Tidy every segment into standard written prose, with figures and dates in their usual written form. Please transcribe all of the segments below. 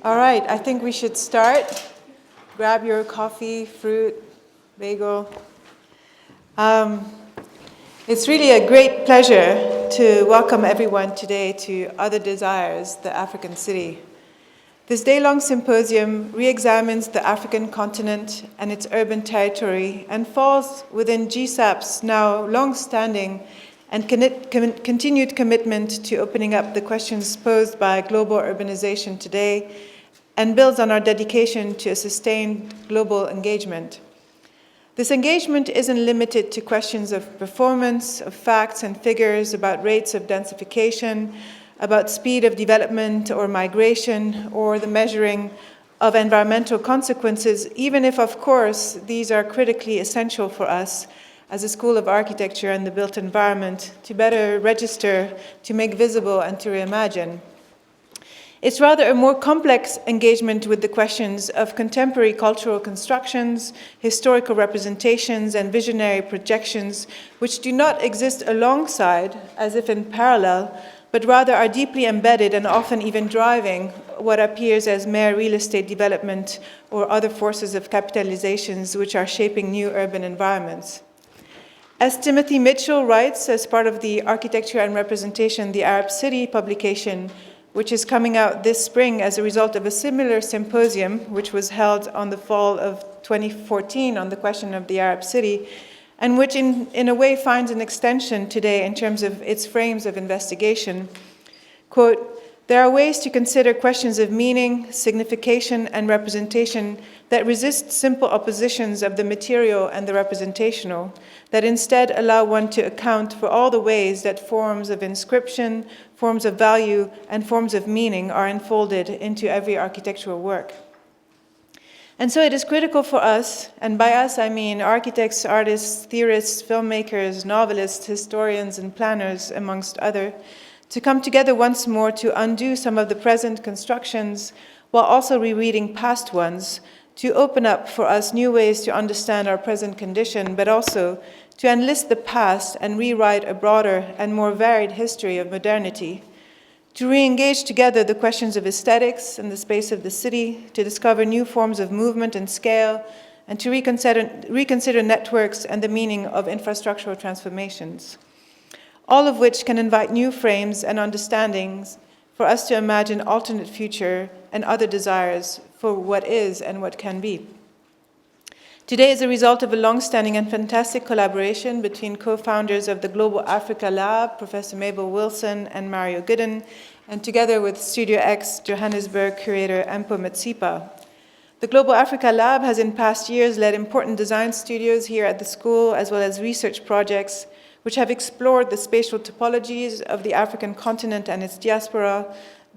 All right, I think we should start. Grab your coffee, fruit, bagel. It's really a great pleasure to welcome everyone today to Other Desires, the African City. This day-long symposium re-examines the African continent and its urban territory and falls within GSAPP's now long-standing and continued commitment to opening up the questions posed by global urbanization today, and builds on our dedication to a sustained global engagement. This engagement isn't limited to questions of performance, of facts and figures about rates of densification, about speed of development or migration, or the measuring of environmental consequences, even if, of course, these are critically essential for us as a School of Architecture and the Built Environment to better register, to make visible, and to reimagine. It's rather a more complex engagement with the questions of contemporary cultural constructions, historical representations, and visionary projections, which do not exist alongside, as if in parallel, but rather are deeply embedded and often even driving what appears as mere real estate development or other forces of capitalizations which are shaping new urban environments. As Timothy Mitchell writes as part of the Architecture and Representation, the Arab City publication, which is coming out this spring as a result of a similar symposium, which was held on the fall of 2014 on the question of the Arab city, and which in a way finds an extension today in terms of its frames of investigation. Quote, "There are ways to consider questions of meaning, signification, and representation that resist simple oppositions of the material and the representational, that instead allow one to account for all the ways that forms of inscription, forms of value, and forms of meaning are enfolded into every architectural work." And so it is critical for us, and by us I mean architects, artists, theorists, filmmakers, novelists, historians, and planners, amongst others, to come together once more to undo some of the present constructions while also rereading past ones, to open up for us new ways to understand our present condition, but also to enlist the past and rewrite a broader and more varied history of modernity, to re-engage together the questions of aesthetics and the space of the city, to discover new forms of movement and scale, and to reconsider networks and the meaning of infrastructural transformations, all of which can invite new frames and understandings for us to imagine alternate future and other desires for what is and what can be. Today is a result of a long-standing and fantastic collaboration between co-founders of the Global Africa Lab, Professor Mabel Wilson and Mario Gooden, and together with Studio X Johannesburg curator Empo Matsipa. The Global Africa Lab has in past years led important design studios here at the school, as well as research projects which have explored the spatial topologies of the African continent and its diaspora,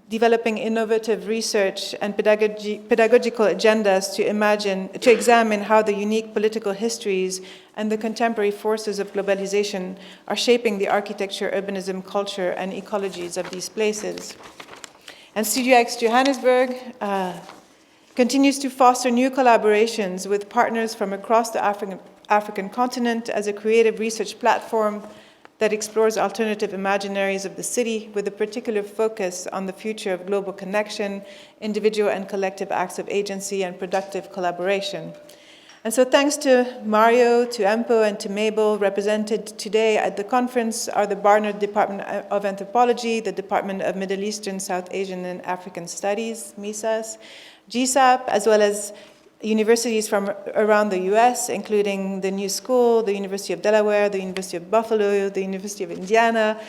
developing innovative research and pedagogical agendas to examine how the unique political histories and the contemporary forces of globalization are shaping the architecture, urbanism, culture, and ecologies of these places. And Studio X Johannesburg continues to foster new collaborations with partners from across the African continent as a creative research platform that explores alternative imaginaries of the city with a particular focus on the future of global connection, individual and collective acts of agency, and productive collaboration. And so thanks to Mario, to Empo, and to Mabel, represented today at the conference are the Barnard Department of Anthropology, the Department of Middle Eastern, South Asian, and African Studies, MESAAS, GSAPP, as well as universities from around the US, including the New School, the University of Delaware, the University of Buffalo, the University of Indiana,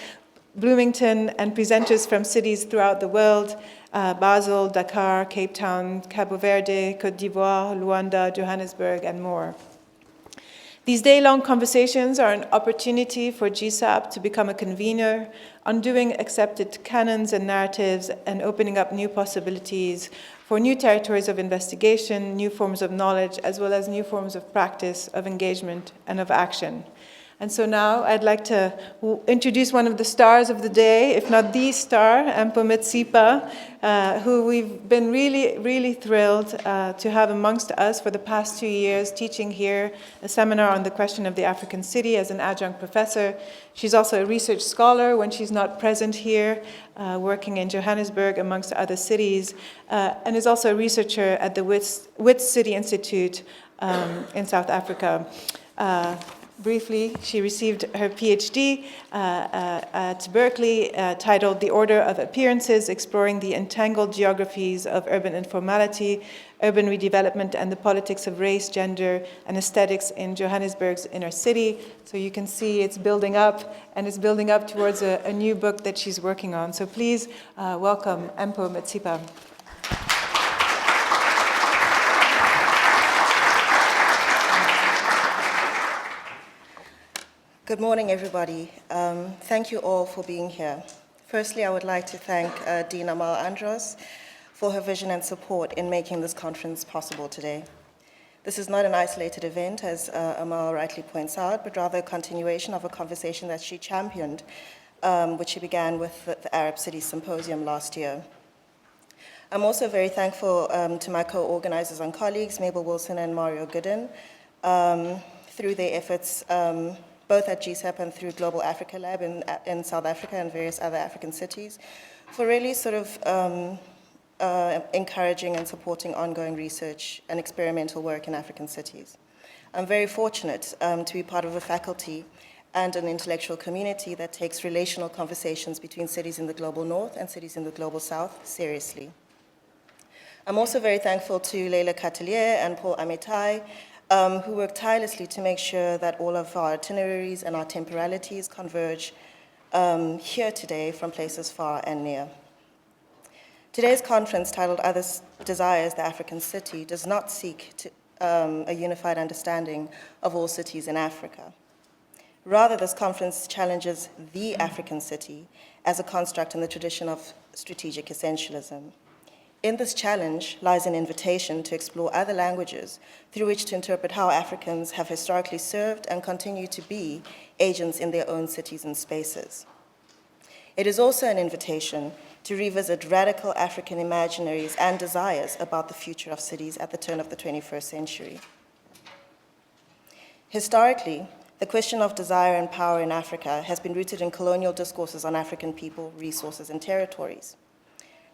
Bloomington, and presenters from cities throughout the world, Basel, Dakar, Cape Town, Cabo Verde, Côte d'Ivoire, Luanda, Johannesburg, and more. These day-long conversations are an opportunity for GSAPP to become a convener, undoing accepted canons and narratives, and opening up new possibilities for new territories of investigation, new forms of knowledge, as well as new forms of practice, of engagement, and of action. And so now I'd like to introduce one of the stars of the day, if not the star, Mpo Mtsipa, who we've been really, really thrilled to have amongst us for the past 2 years, teaching here a seminar on the question of the African city as an adjunct professor. She's also a research scholar when she's not present here, working in Johannesburg amongst other cities, and is also a researcher at the Wits City Institute in South Africa. Briefly, she received her PhD at Berkeley, titled The Order of Appearances, Exploring the Entangled Geographies of Urban Informality, Urban Redevelopment, and the Politics of Race, Gender, and Aesthetics in Johannesburg's Inner City. So you can see it's building up, and it's building up towards a new book that she's working on. So please welcome Mpo Mtsipa. Good morning, everybody. Thank you all for being here. Firstly, I would like to thank Dean Amal Andros for her vision and support in making this conference possible today. This is not an isolated event, as Amal rightly points out, but rather a continuation of a conversation that she championed, which she began with the Arab Cities Symposium last year. I'm also very thankful to my co-organizers and colleagues, Mabel Wilson and Mario Gooden, through their efforts both at GSAPP and through Global Africa Lab in South Africa and various other African cities, for really sort of encouraging and supporting ongoing research and experimental work in African cities. I'm very fortunate to be part of a faculty and an intellectual community that takes relational conversations between cities in the global north and cities in the global south seriously. I'm also very thankful to Leila Catelier and Paul Amitai, who work tirelessly to make sure that all of our itineraries and our temporalities converge here today from places far and near. Today's conference, titled Other Desires, the African City, does not seek to, a unified understanding of all cities in Africa. Rather, this conference challenges the African city as a construct in the tradition of strategic essentialism. In this challenge lies an invitation to explore other languages through which to interpret how Africans have historically served and continue to be agents in their own cities and spaces. It is also an invitation to revisit radical African imaginaries and desires about the future of cities at the turn of the 21st century. Historically, the question of desire and power in Africa has been rooted in colonial discourses on African people, resources, and territories.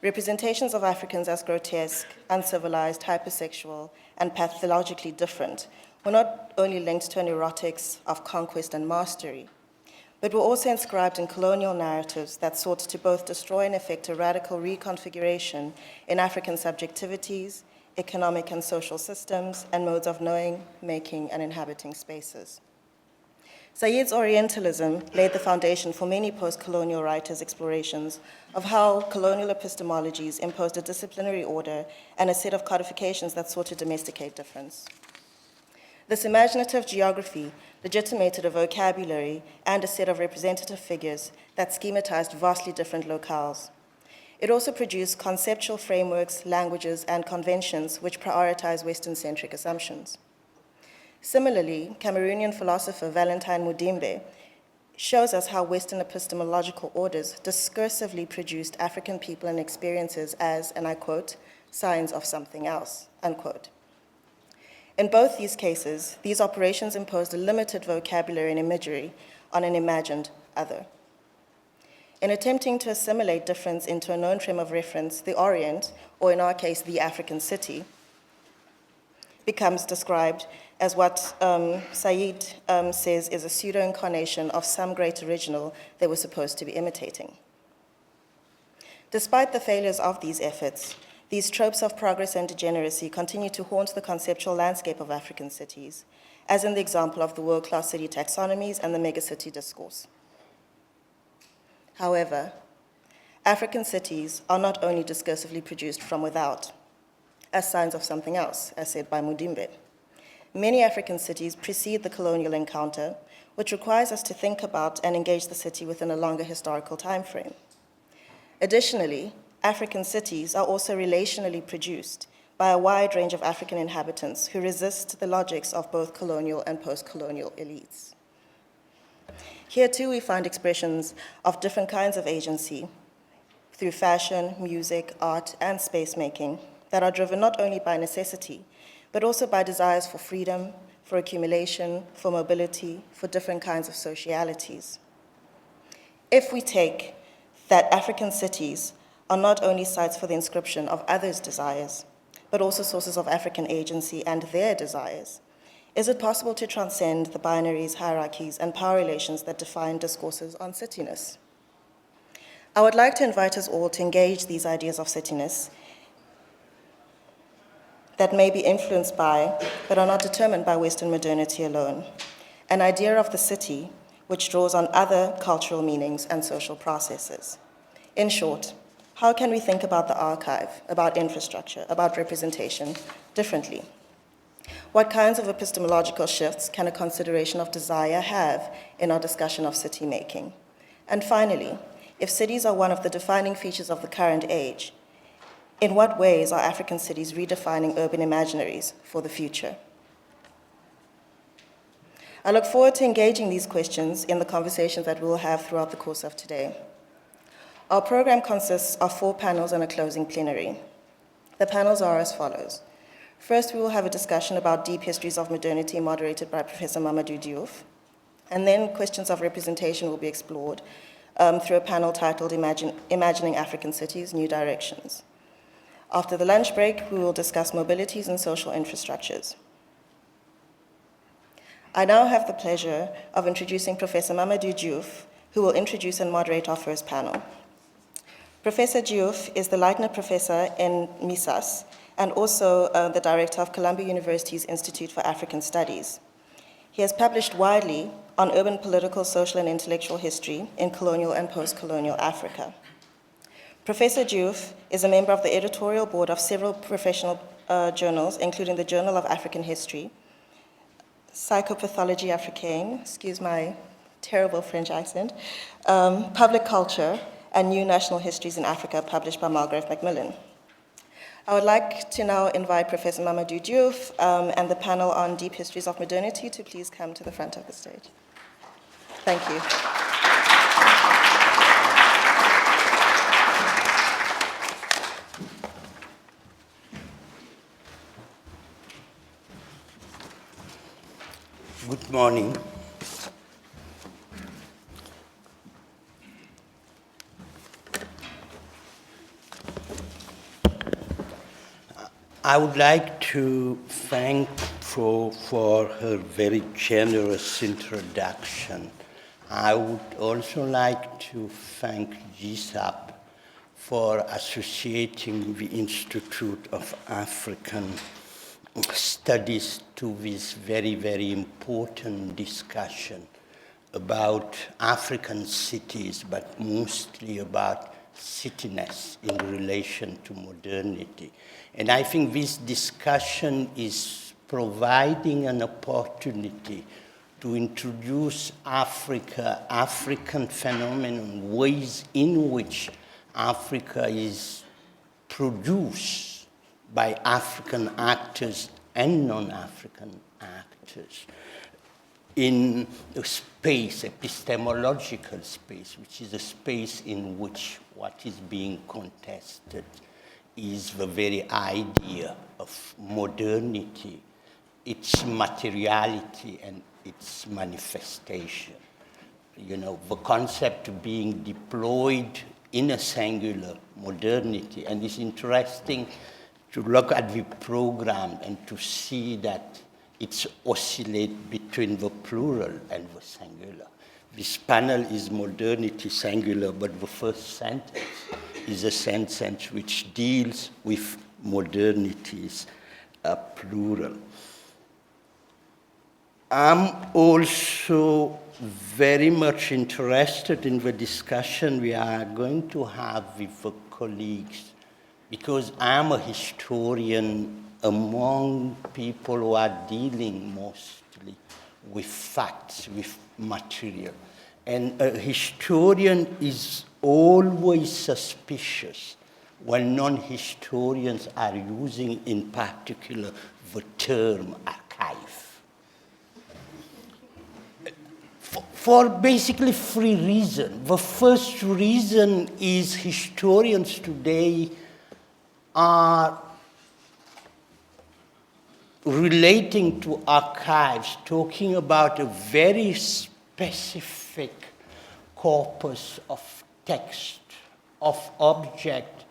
Representations of Africans as grotesque, uncivilized, hypersexual, and pathologically different were not only linked to an erotics of conquest and mastery, but were also inscribed in colonial narratives that sought to both destroy and effect a radical reconfiguration in African subjectivities, economic and social systems, and modes of knowing, making, and inhabiting spaces. Said's Orientalism laid the foundation for many post-colonial writers' explorations of how colonial epistemologies imposed a disciplinary order and a set of codifications that sought to domesticate difference. This imaginative geography legitimated a vocabulary and a set of representative figures that schematized vastly different locales. It also produced conceptual frameworks, languages, and conventions which prioritize Western-centric assumptions. Similarly, Cameroonian philosopher Valentine Mudimbe shows us how Western epistemological orders discursively produced African people and experiences as, and I quote, signs of something else, unquote. In both these cases, these operations imposed a limited vocabulary and imagery on an imagined other. In attempting to assimilate difference into a known frame of reference, the Orient, or in our case, the African city, becomes described as what Said says is a pseudo-incarnation of some great original they were supposed to be imitating. Despite the failures of these efforts, these tropes of progress and degeneracy continue to haunt the conceptual landscape of African cities, as in the example of the world-class city taxonomies and the megacity discourse. However, African cities are not only discursively produced from without, as signs of something else, as said by Mudimbe. Many African cities precede the colonial encounter, which requires us to think about and engage the city within a longer historical time frame. Additionally, African cities are also relationally produced by a wide range of African inhabitants who resist the logics of both colonial and post-colonial elites. Here too we find expressions of different kinds of agency through fashion, music, art, and space making that are driven not only by necessity, but also by desires for freedom, for accumulation, for mobility, for different kinds of socialities. If we take that African cities are not only sites for the inscription of others' desires, but also sources of African agency and their desires, is it possible to transcend the binaries, hierarchies, and power relations that define discourses on cityness? I would like to invite us all to engage these ideas of cityness that may be influenced by, but are not determined by Western modernity alone. An idea of the city which draws on other cultural meanings and social processes. In short, how can we think about the archive, about infrastructure, about representation differently? What kinds of epistemological shifts can a consideration of desire have in our discussion of city making? And finally, if cities are one of the defining features of the current age, in what ways are African cities redefining urban imaginaries for the future? I look forward to engaging these questions in the conversations that we'll have throughout the course of today. Our program consists of 4 panels and a closing plenary. The panels are as follows. First, we will have a discussion about deep histories of modernity moderated by Professor Mamadou Diouf, and then questions of representation will be explored through a panel titled Imagining African Cities, New Directions. After the lunch break, we will discuss mobilities and social infrastructures. I now have the pleasure of introducing Professor Mamadou Diouf, who will introduce and moderate our first panel. Professor Diouf is the Leitner Professor in MESAAS and also the Director of Columbia University's Institute for African Studies. He has published widely on urban political, social, and intellectual history in colonial and post-colonial Africa. Professor Diouf is a member of the editorial board of several professional journals, including the Journal of African History, Psychopathologie Africaine, excuse my terrible French accent, Public Culture, and New National Histories in Africa, published by Margaret Macmillan. I would like to now invite Professor Mamadou Diouf and the panel on Deep Histories of Modernity to please come to the front of the stage. Thank you. Good morning. I would like to thank for her very generous introduction. I would also like to thank GSAPP for associating the Institute of African Studies to this very, very important discussion about African cities, but mostly about cityness in relation to modernity. And I think this discussion is providing an opportunity to introduce African phenomenon, ways in which Africa is produced by African actors and non-African actors in a space, epistemological space, which is a space in which what is being contested is the very idea of modernity, its materiality and its manifestation. You know, the concept being deployed in a singular modernity. And it's interesting to look at the program and to see that it's oscillate between the plural and the singular. This panel is modernity singular, but the first sentence is a sentence which deals with modernities plural. I'm also very much interested in the discussion we are going to have with the colleagues, because I'm a historian among people who are dealing mostly with facts, with material. And a historian is always suspicious when non-historians are using, in particular, the term archive. For basically 3 reasons. The first reason is historians today are relating to archives, talking about a very specific corpus of text, of object,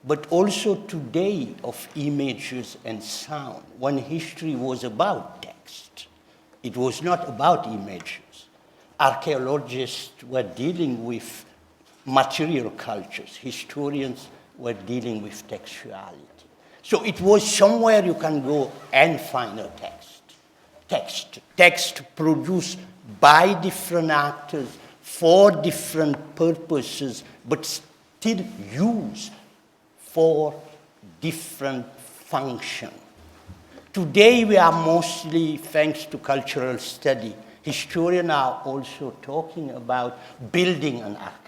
but also today of images and sound, when history was about text. It was not about images. Archaeologists were dealing with material cultures. Historians were dealing with textuality. So it was somewhere you can go and find a text. Text produced by different actors for different purposes, but still used for different functions. Today we are mostly, thanks to cultural study, historians are also talking about building an archive.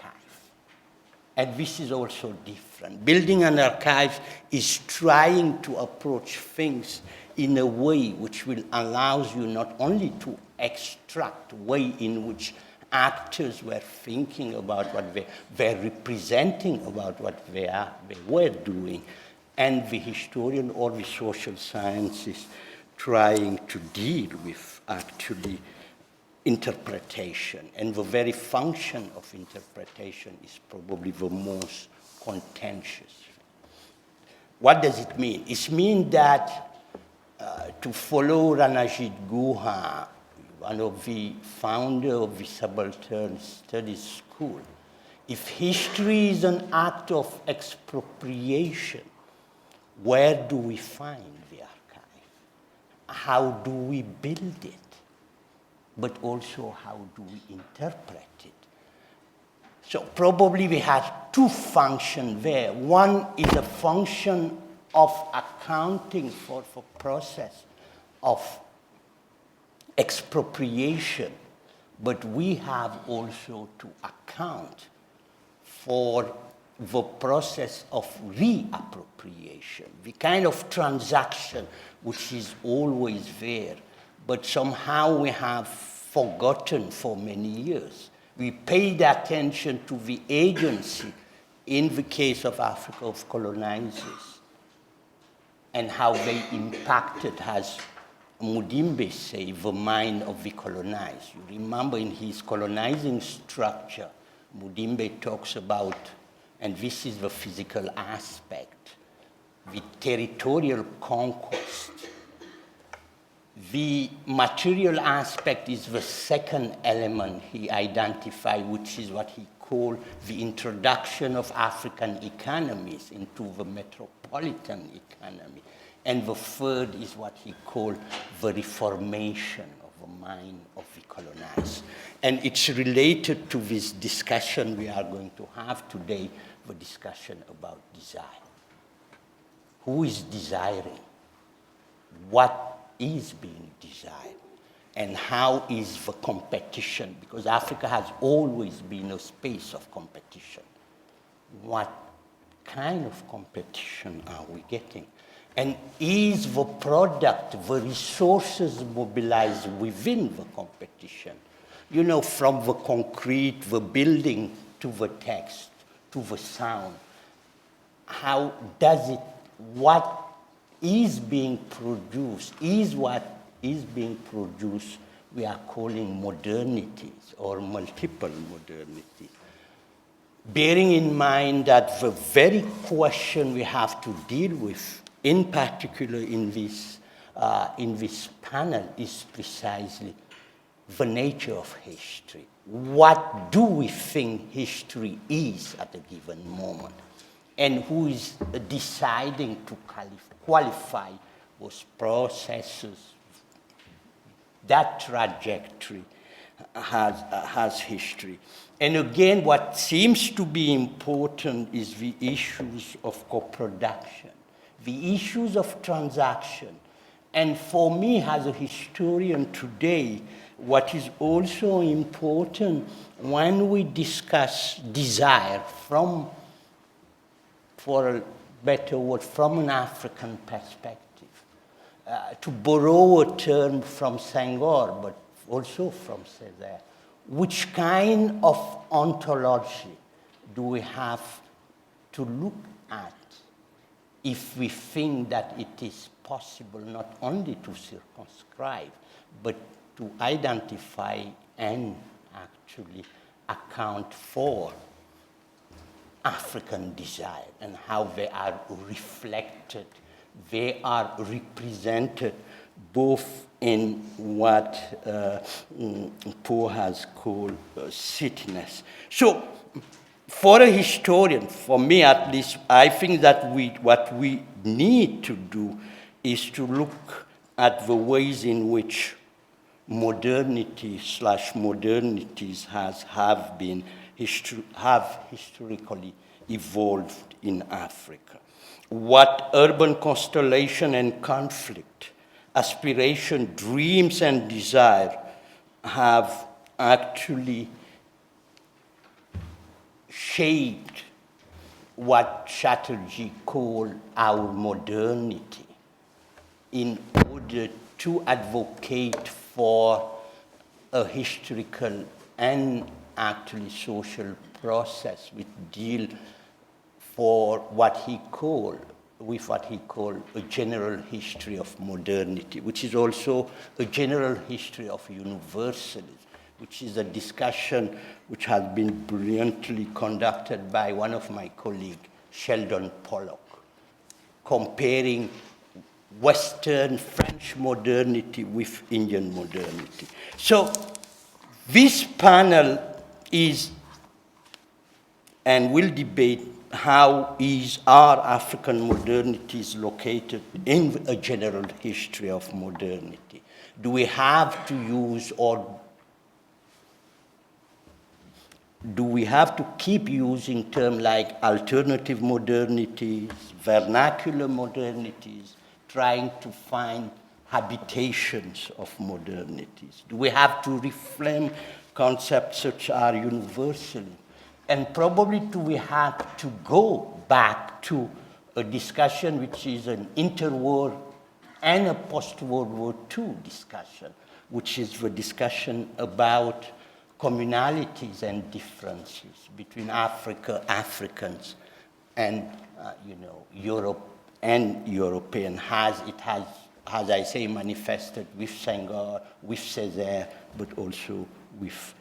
And this is also different. Building an archive is trying to approach things in a way which will allow you not only to extract the way in which actors were thinking about what they were representing, about what they were doing, and the historian or the social sciences trying to deal with actually interpretation. And the very function of interpretation is probably the most contentious. What does it mean? It means that to follow Ranajit Guha, one of the founders of the Subaltern Studies School, if history is an act of expropriation, where do we find the archive? How do we build it? But also, how do we interpret it? So probably we have 2 functions there. One is a function of accounting for the process of expropriation, but we have also to account for the process of reappropriation, the kind of transaction which is always there, but somehow we have forgotten for many years. We paid attention to the agency, in the case of Africa, of colonizers, and how they impacted, as Mudimbe say, the mind of the colonized. You remember in his colonizing structure, Mudimbe talks about, and this is the physical aspect, the territorial conquest. The material aspect is the second element he identified, which is what he called the introduction of African economies into the metropolitan economy. And the third is what he called the reformation of the mind of the colonized. And it's related to this discussion we are going to have today, the discussion about desire. Who is desiring? What is being desired? And how is the competition? Because Africa has always been a space of competition. What kind of competition are we getting? And is the product, the resources mobilized within the competition? You know, from the concrete, the building, to the text, to the sound. How does it, what is being produced, is what is being produced, we are calling modernities or multiple modernity. Bearing in mind that the very question we have to deal with, in particular in this panel, is precisely the nature of history. What do we think history is at a given moment? And who is deciding to qualify those processes? That trajectory has history. And again, what seems to be important is the issues of co-production, the issues of transaction. And for me, as a historian today, what is also important when we discuss desire from, for a better word, from an African perspective, to borrow a term from Senghor, but also from Césaire, which kind of ontology do we have to look at if we think that it is possible not only to circumscribe, but to identify and actually account for African desire and how they are reflected, they are represented both in what Poe has called cityness. So, for a historian, for me at least, I think that what we need to do is to look at the ways in which modernity / modernities have historically evolved in Africa. What urban constellation and conflict, aspiration, dreams and desire have actually shaped what Chatterjee called our modernity in order to advocate for a historical and actually social process which deal for what he called a general history of modernity, which is also a general history of universalism, which is a discussion which has been brilliantly conducted by one of my colleagues, Sheldon Pollock, comparing Western French modernity with Indian modernity. So this panel is and will debate how our African modernity is located in a general history of modernity. Do we have to use or do we have to keep using terms like alternative modernities, vernacular modernities, trying to find habitations of modernities? Do we have to reframe concepts such as universalism? And probably do we have to go back to a discussion which is an interwar and a post-World War II discussion, which is the discussion about communalities and differences between Africans, and Europe and European, as I say, manifested with Senghor, with Césaire, but also with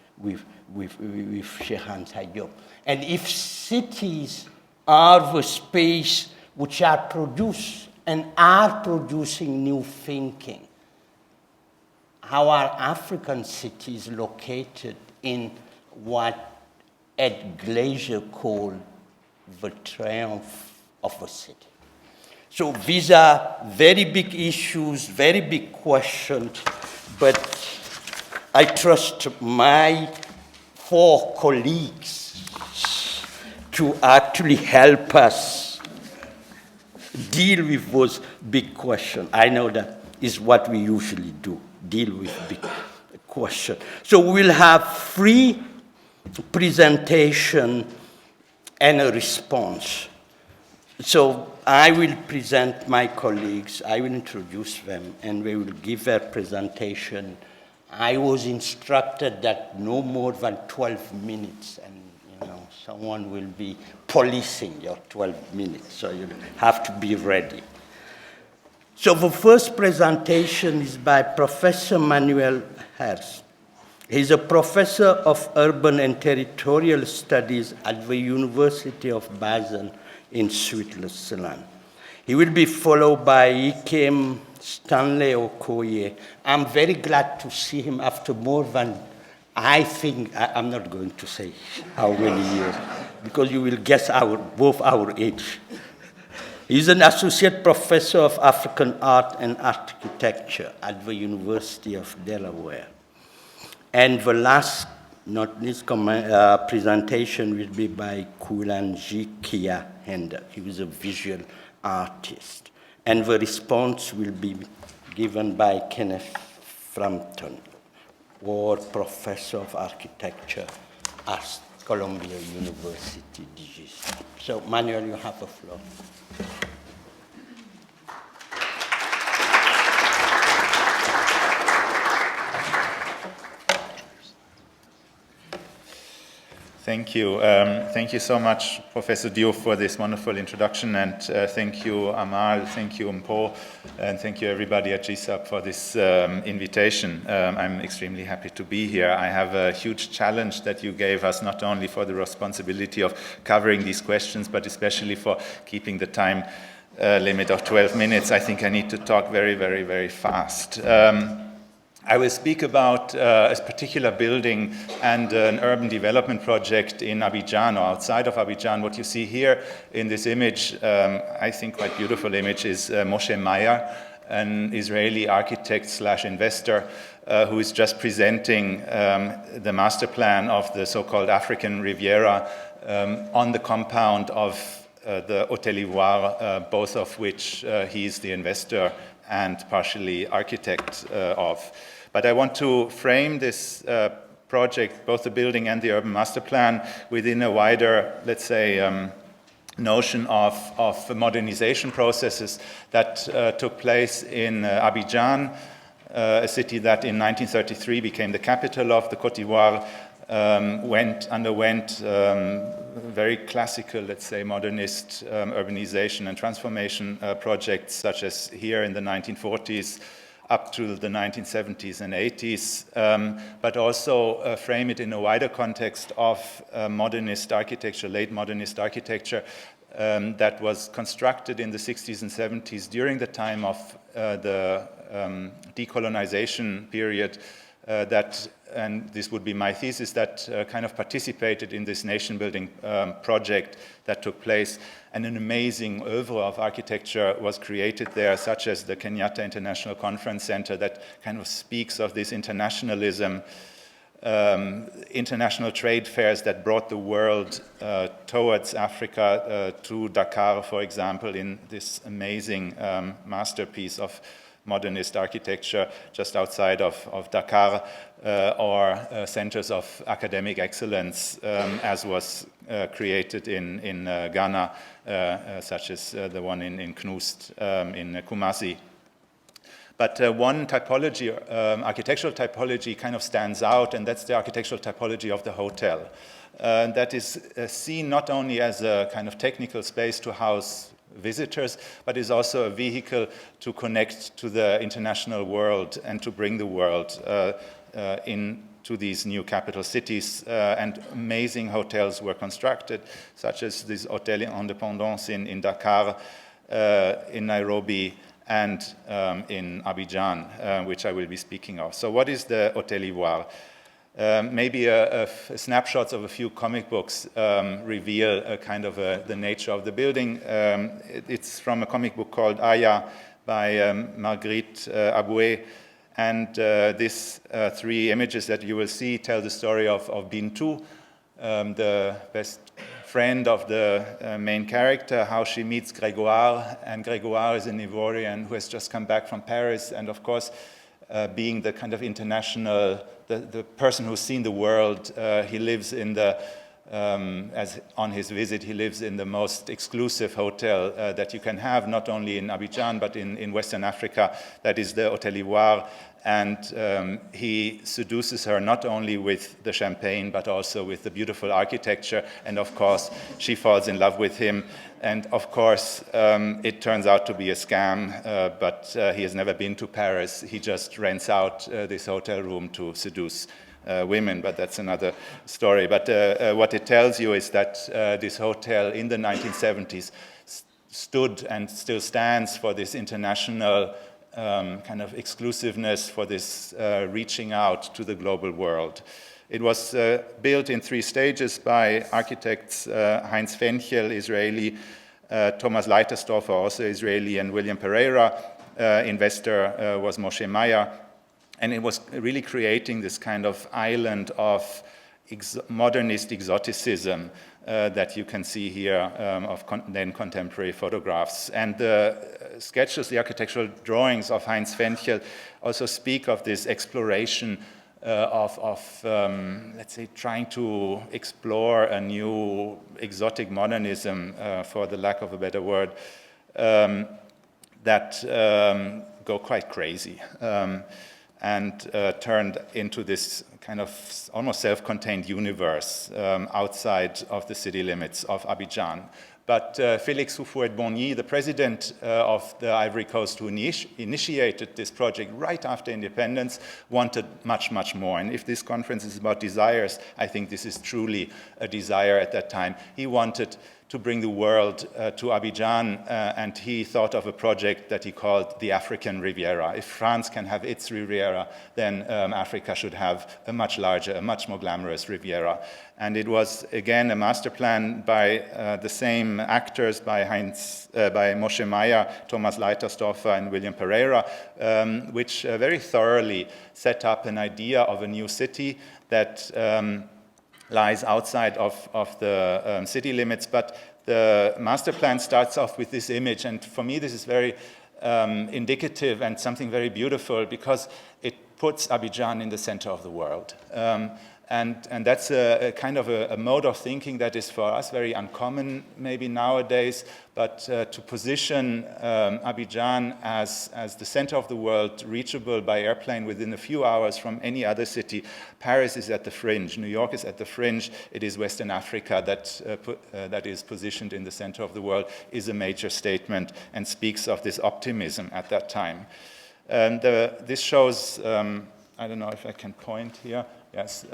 Sheikh Anta Diop. And if cities are the space which are produced and are producing new thinking, how are African cities located in what Ed Glaser called the triumph of a city? So these are very big issues, very big questions, but I trust my 4 colleagues to actually help us deal with those big questions. I know that is what we usually do, deal with big questions. So we'll have 3 presentations and a response. So I will present my colleagues, I will introduce them, and they will give their presentation. I was instructed that no more than 12 minutes, and someone will be policing your 12 minutes, so you have to be ready. So the first presentation is by Professor Manuel Herz. He's a professor of urban and territorial studies at the University of Basel in Switzerland. He will be followed by Ikem Stanley Okoye. I'm very glad to see him after more than, I'm not going to say how many years, because you will guess both our age. He's an associate professor of African art and architecture at the University of Delaware. And the last, not least, presentation will be by Kulanji Kia Hender. He was a visual artist. And the response will be given by Kenneth Frampton, or professor of architecture at Columbia University, GSAPP. So, Manuel, you have the floor. Thank you. Thank you so much, Professor Diouf, for this wonderful introduction, and thank you, Amal, thank you, Mpo, and thank you, everybody at GSAPP, for this invitation. I'm extremely happy to be here. I have a huge challenge that you gave us, not only for the responsibility of covering these questions, but especially for keeping the time limit of 12 minutes. I think I need to talk very, very, very fast. I will speak about a particular building and an urban development project in Abijan or outside of Abijan. What you see here in this image, I think quite beautiful image, is Moshe Mayer, an Israeli architect slash investor who is just presenting the master plan of the so-called African Riviera on the compound of the Hotel Ivoire, both of which he is the investor and partially architect of. But I want to frame this project, both the building and the urban master plan, within a wider, let's say, notion of modernization processes that took place in Abijan, a city that in 1933 became the capital of the Côte d'Ivoire, underwent very classical, let's say, modernist urbanization and transformation projects, such as here in the 1940s, up to the 1970s and 80s, but also frame it in a wider context of modernist architecture, late modernist architecture, that was constructed in the 60s and 70s during the time of the decolonization period, and this would be my thesis, that kind of participated in this nation-building project that took place. And an amazing oeuvre of architecture was created there, such as the Kenyatta International Conference Center, that kind of speaks of this internationalism, international trade fairs that brought the world towards Africa, to Dakar, for example, in this amazing masterpiece of modernist architecture just outside of Dakar, or centers of academic excellence, as was created in Ghana, such as the one in Knust, in Kumasi. But one typology, architectural typology, kind of stands out, and that's the architectural typology of the hotel. That is seen not only as a kind of technical space to house visitors, but is also a vehicle to connect to the international world and to bring the world into these new capital cities. And amazing hotels were constructed, such as this Hotel Indépendance in Dakar, in Nairobi, and in Abijan, which I will be speaking of. So what is the Hotel Ivoire? Maybe snapshots of a few comic books reveal kind of the nature of the building. It's from a comic book called Aya by Marguerite Aboué. And these three images that you will see tell the story of Bintou, the best friend of the main character, how she meets Grégoire. And Grégoire is an Ivorian who has just come back from Paris, and of course, being the kind of international, the person who's seen the world, he lives in the, as on his visit, he lives in the most exclusive hotel that you can have, not only in Abidjan, but in Western Africa, that is the Hotel Ivoire. And he seduces her not only with the champagne, but also with the beautiful architecture. And of course, she falls in love with him. And of course, it turns out to be a scam, but he has never been to Paris. He just rents out this hotel room to seduce women, but that's another story. But what it tells you is that this hotel in the 1970s stood and still stands for this international kind of exclusiveness, for this reaching out to the global world. It was built in 3 stages by architects Heinz Fenchel, Israeli, Thomas Leiterstorfer, also Israeli, and William Pereira. Investor was Moshe Mayer. And it was really creating this kind of island of modernist exoticism that you can see here of then contemporary photographs. And the sketches, the architectural drawings of Heinz Fenchel also speak of this exploration let's say, trying to explore a new exotic modernism, for the lack of a better word, that go quite crazy. and turned into this kind of almost self-contained universe outside of the city limits of Abijan. But Félix Houphouët-Boigny, the president of the Ivory Coast, who initiated this project right after independence, wanted much, much more. And if this conference is about desires, I think this is truly a desire at that time. He wanted to bring the world to Abijan, and he thought of a project that he called the African Riviera. If France can have its Riviera, then Africa should have a much larger, a much more glamorous Riviera. And it was, again, a master plan by the same actors, by Moshe Meyer, Thomas Leitersdorfer, and William Pereira, which very thoroughly set up an idea of a new city that lies outside of the city limits, but the master plan starts off with this image, and for me this is very indicative and something very beautiful because it puts Abijan in the center of the world. And that's a kind of a mode of thinking that is for us very uncommon maybe nowadays, but to position Abijan as the center of the world, reachable by airplane within a few hours from any other city. Paris is at the fringe, New York is at the fringe, it is Western Africa that is positioned in the center of the world, is a major statement and speaks of this optimism at that time. And this shows, I don't know if I can point here, yes,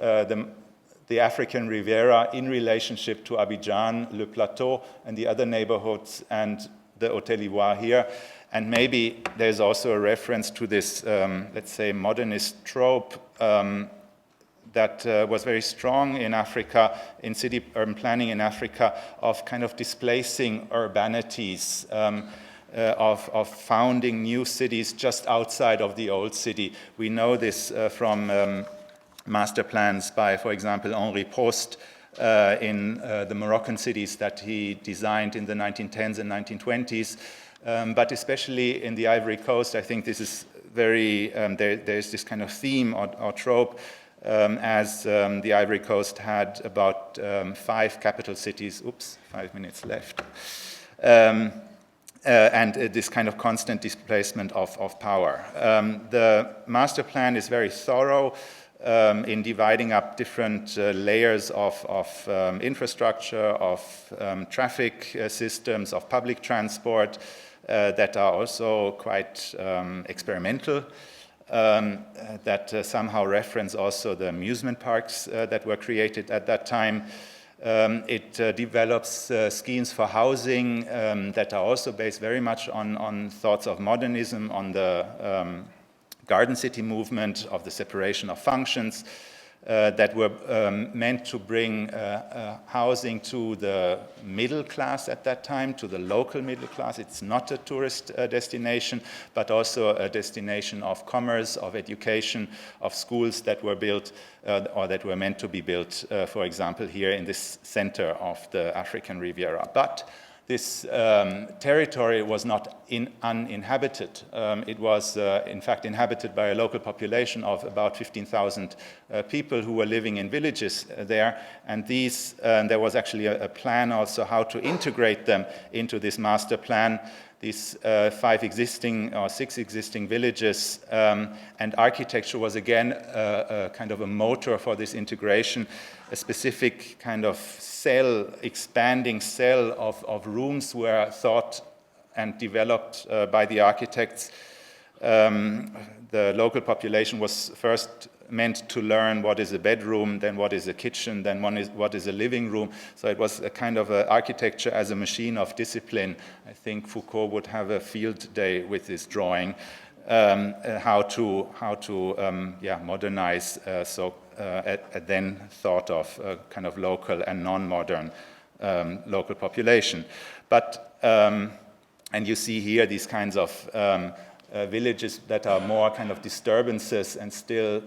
the African Riviera in relationship to Abijan, Le Plateau, and the other neighborhoods, and the Hôtel Ivoire here. And maybe there's also a reference to this, let's say, modernist trope that was very strong in Africa, in city urban planning in Africa, of kind of displacing urbanities, of founding new cities just outside of the old city. We know this from master plans by, for example, Henri Prost in the Moroccan cities that he designed in the 1910s and 1920s. But especially in the Ivory Coast, I think this is very, there's this kind of theme or trope as the Ivory Coast had about 5 capital cities. Oops, 5 minutes left. And this kind of constant displacement of power. The master plan is very thorough in dividing up different layers of infrastructure, of traffic systems, of public transport that are also quite experimental, that somehow reference also the amusement parks that were created at that time. It develops schemes for housing that are also based very much on thoughts of modernism, on the Garden City movement, of the separation of functions that were meant to bring housing to the middle class at that time, to the local middle class. It's not a tourist destination, but also a destination of commerce, of education, of schools that were built or that were meant to be built, for example, here in this center of the African Riviera. But this territory was not uninhabited. It was, in fact, inhabited by a local population of about 15,000 people who were living in villages there. And these, there was actually a plan also how to integrate them into this master plan. These 5 existing or 6 existing villages, and architecture was again a kind of a motor for this integration, a specific kind of cell, expanding cell of rooms were thought and developed by the architects. The local population was first meant to learn what is a bedroom, then what is a kitchen, then what is a living room. So it was a kind of architecture as a machine of discipline. I think Foucault would have a field day with this drawing, how to modernize a then thought of kind of local and non-modern local population. But and you see here these kinds of villages that are more kind of disturbances and still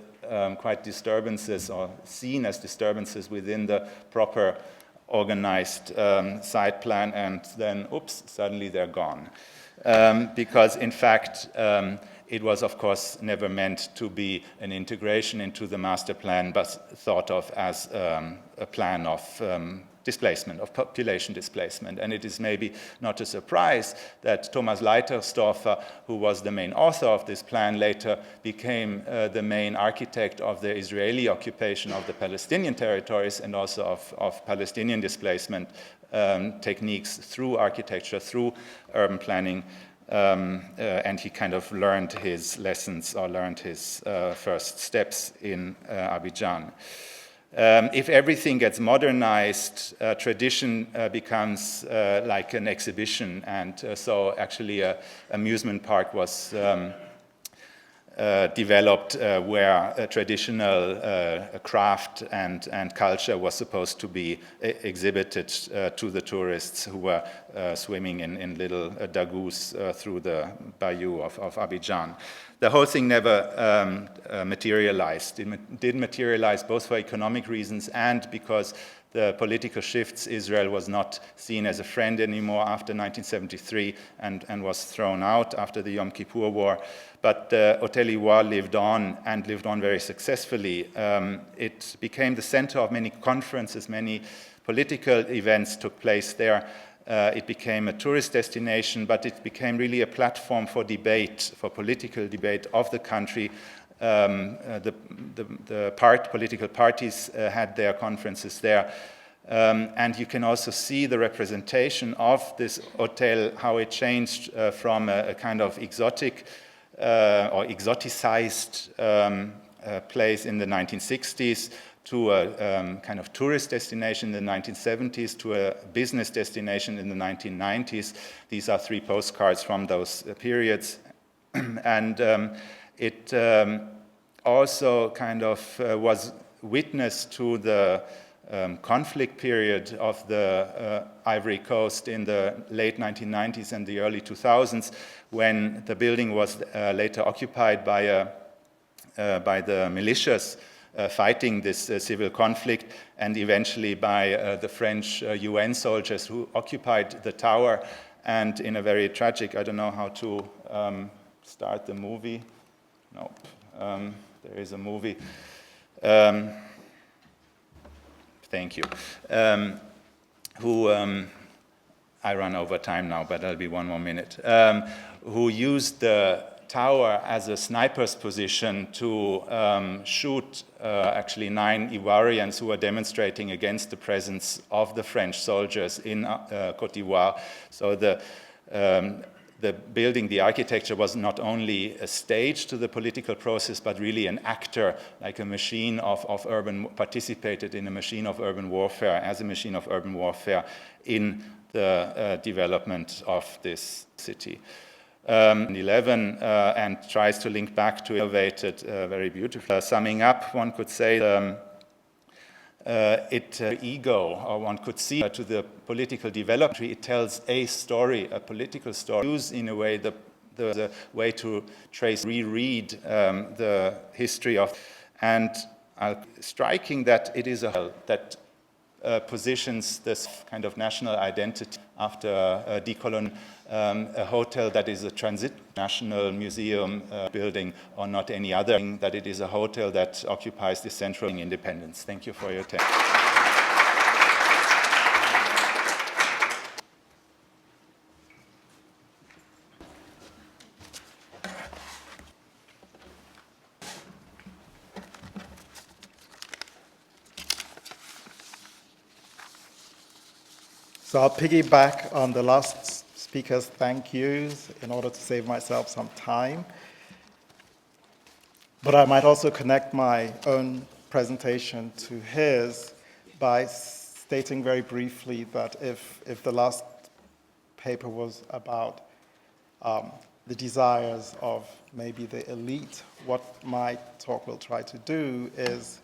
quite disturbances or seen as disturbances within the proper organized site plan, and then, oops, suddenly they're gone. Because in fact, it was, of course, never meant to be an integration into the master plan, but thought of as a plan of displacement, of population displacement. And it is maybe not a surprise that Thomas Leitersdorfer, who was the main author of this plan, later became the main architect of the Israeli occupation of the Palestinian territories and also of Palestinian displacement techniques through architecture, through urban planning. And he kind of learned his lessons or learned his first steps in Abijan. If everything gets modernized, tradition becomes like an exhibition, and so actually an amusement park was developed where a traditional craft and culture was supposed to be exhibited to the tourists who were swimming in little dagoos through the bayou of Abijan. The whole thing never materialized. It did materialize both for economic reasons and because the political shifts. Israel was not seen as a friend anymore after 1973 and was thrown out after the Yom Kippur War. But Hotel Ivoire lived on and lived on very successfully. It became the center of many conferences, many political events took place there. It became a tourist destination, but it became really a platform for debate, for political debate of the country. Political parties had their conferences there. And you can also see the representation of this hotel, how it changed from a kind of exotic or exoticized place in the 1960s to a kind of tourist destination in the 1970s, to a business destination in the 1990s. These are 3 postcards from those periods. And it also kind of was witness to the conflict period of the Ivory Coast in the late 1990s and the early 2000s, when the building was later occupied by the militias fighting this civil conflict, and eventually by the French UN soldiers who occupied the tower. And in a very tragic, I don't know how to start the movie. Nope. There is a movie. Thank you. I run over time now, but that'll be 1 more minute. Who used the tower as a sniper's position to shoot actually 9 Ivoirians who were demonstrating against the presence of the French soldiers in Côte d'Ivoire. So the building, the architecture was not only a stage to the political process, but really an actor, like a machine of urban, participated in a machine of urban warfare, as a machine of urban warfare in the development of this city. 11 and tries to link back to innovated very beautifully. Summing up, one could say ego, or one could see to the political development. It tells a story, a political story. Use in a way the way to trace, reread the history of, and striking that it is that positions this kind of national identity after decolon. A hotel that is a transit national museum building, or not any other, that it is a hotel that occupies the central independence. Thank you for your attention. So I'll piggyback on the last speaker's thank yous in order to save myself some time. But I might also connect my own presentation to his by stating very briefly that if the last paper was about the desires of maybe the elite, what my talk will try to do is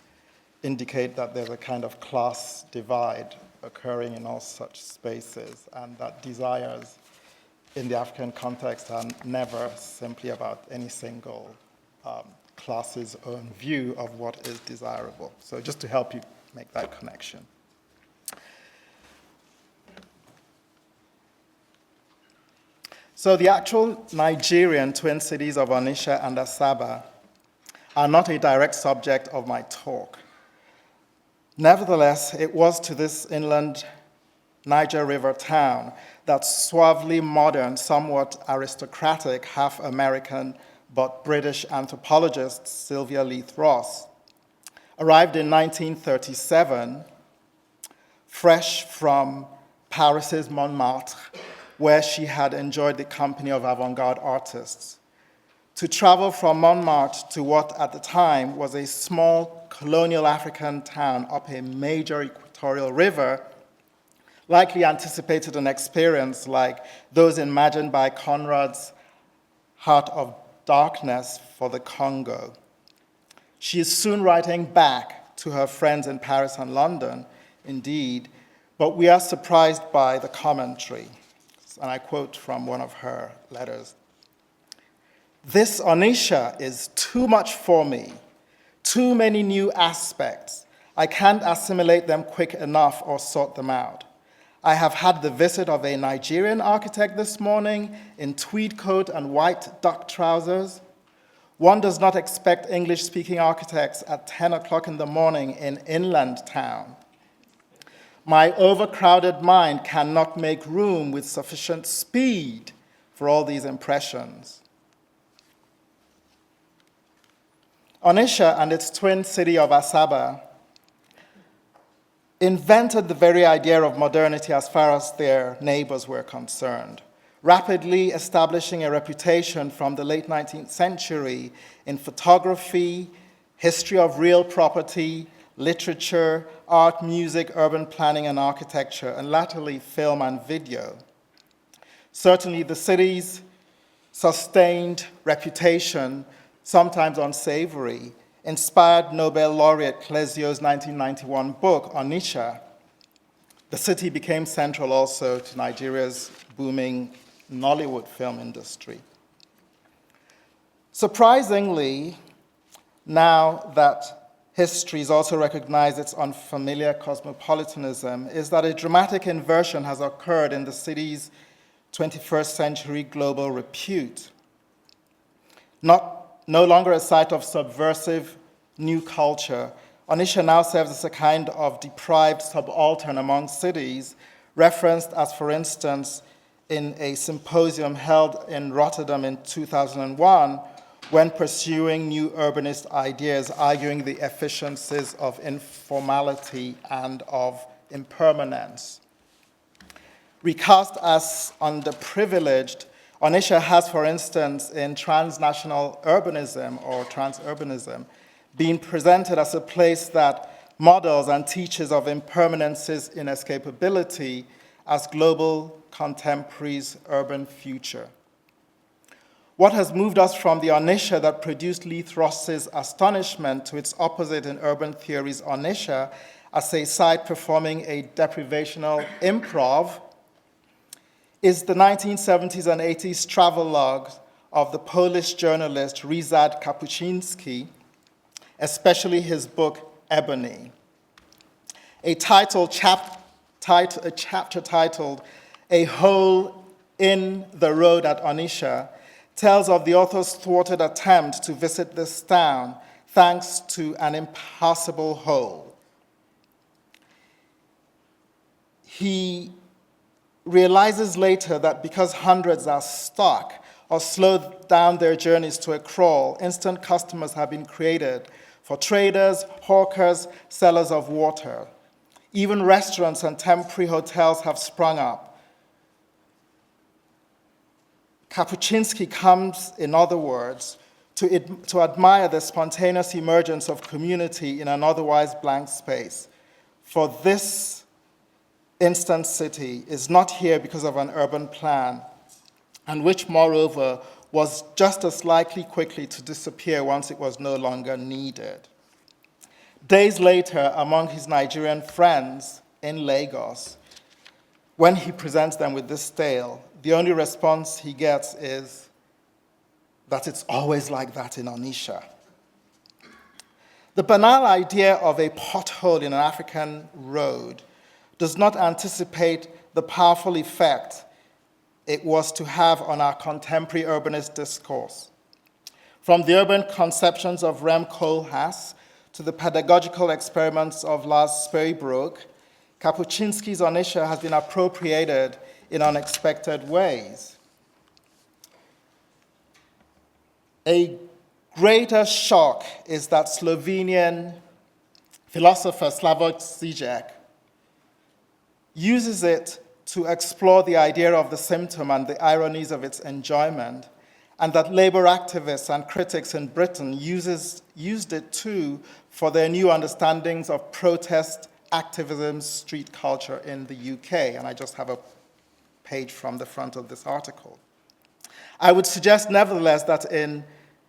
indicate that there's a kind of class divide occurring in all such spaces, and that desires in the African context are never simply about any single class's own view of what is desirable. So just to help you make that connection. So the actual Nigerian twin cities of Onitsha and Asaba are not a direct subject of my talk. Nevertheless, it was to this inland Niger River town that suavely modern, somewhat aristocratic, half American but British anthropologist Sylvia Leith Ross arrived in 1937, fresh from Paris's Montmartre, where she had enjoyed the company of avant-garde artists. To travel from Montmartre to what at the time was a small colonial African town up a major equatorial river likely anticipated an experience like those imagined by Conrad's Heart of Darkness for the Congo. She is soon writing back to her friends in Paris and London, indeed, but we are surprised by the commentary. And I quote from one of her letters. "This Onitsha is too much for me. Too many new aspects. I can't assimilate them quick enough or sort them out. I have had the visit of a Nigerian architect this morning in tweed coat and white duck trousers. One does not expect English-speaking architects at 10 o'clock in the morning in inland town. My overcrowded mind cannot make room with sufficient speed for all these impressions." Onitsha and its twin city of Asaba invented the very idea of modernity as far as their neighbors were concerned, rapidly establishing a reputation from the late 19th century in photography, history of real property, literature, art, music, urban planning and architecture, and latterly film and video. Certainly the city's sustained reputation, sometimes unsavory, inspired Nobel laureate Clézio's 1991 book, Onitsha. The city became central also to Nigeria's booming Nollywood film industry. Surprisingly, now that history has also recognized its unfamiliar cosmopolitanism, is that a dramatic inversion has occurred in the city's 21st century global repute. No longer a site of subversive new culture, Onitsha now serves as a kind of deprived subaltern among cities, referenced as, for instance, in a symposium held in Rotterdam in 2001, when pursuing new urbanist ideas, arguing the efficiencies of informality and of impermanence. Recast as underprivileged, Onitsha has, for instance, in transnational urbanism or transurbanism, been presented as a place that models and teaches of impermanence's inescapability as global contemporary's urban future. What has moved us from the Onitsha that produced Leith Ross's astonishment to its opposite in urban theory's Onitsha as a site performing a deprivational improv is the 1970s and 80s travelogue of the Polish journalist Ryszard Kapuściński, especially his book, Ebony. A chapter titled A Hole in the Road at Onitsha tells of the author's thwarted attempt to visit this town thanks to an impassable hole. He realizes later that because hundreds are stuck or slowed down their journeys to a crawl, instant customers have been created for traders, hawkers, sellers of water. Even restaurants and temporary hotels have sprung up. Kapuściński comes, in other words, to admire the spontaneous emergence of community in an otherwise blank space. For this instant city is not here because of an urban plan, and which, moreover, was just as likely quickly to disappear once it was no longer needed. Days later, among his Nigerian friends in Lagos, when he presents them with this tale, the only response he gets is that it's always like that in Onitsha. The banal idea of a pothole in an African road does not anticipate the powerful effect it was to have on our contemporary urbanist discourse. From the urban conceptions of Rem Koolhaas to the pedagogical experiments of Lars Sperrybrook, Kapuscinski's Onisha has been appropriated in unexpected ways. A greater shock is that Slovenian philosopher Slavoj Žižek uses it to explore the idea of the symptom and the ironies of its enjoyment, and that labor activists and critics in Britain used it too for their new understandings of protest, activism, street culture in the UK. And I just have a page from the front of this article. I would suggest, nevertheless, that in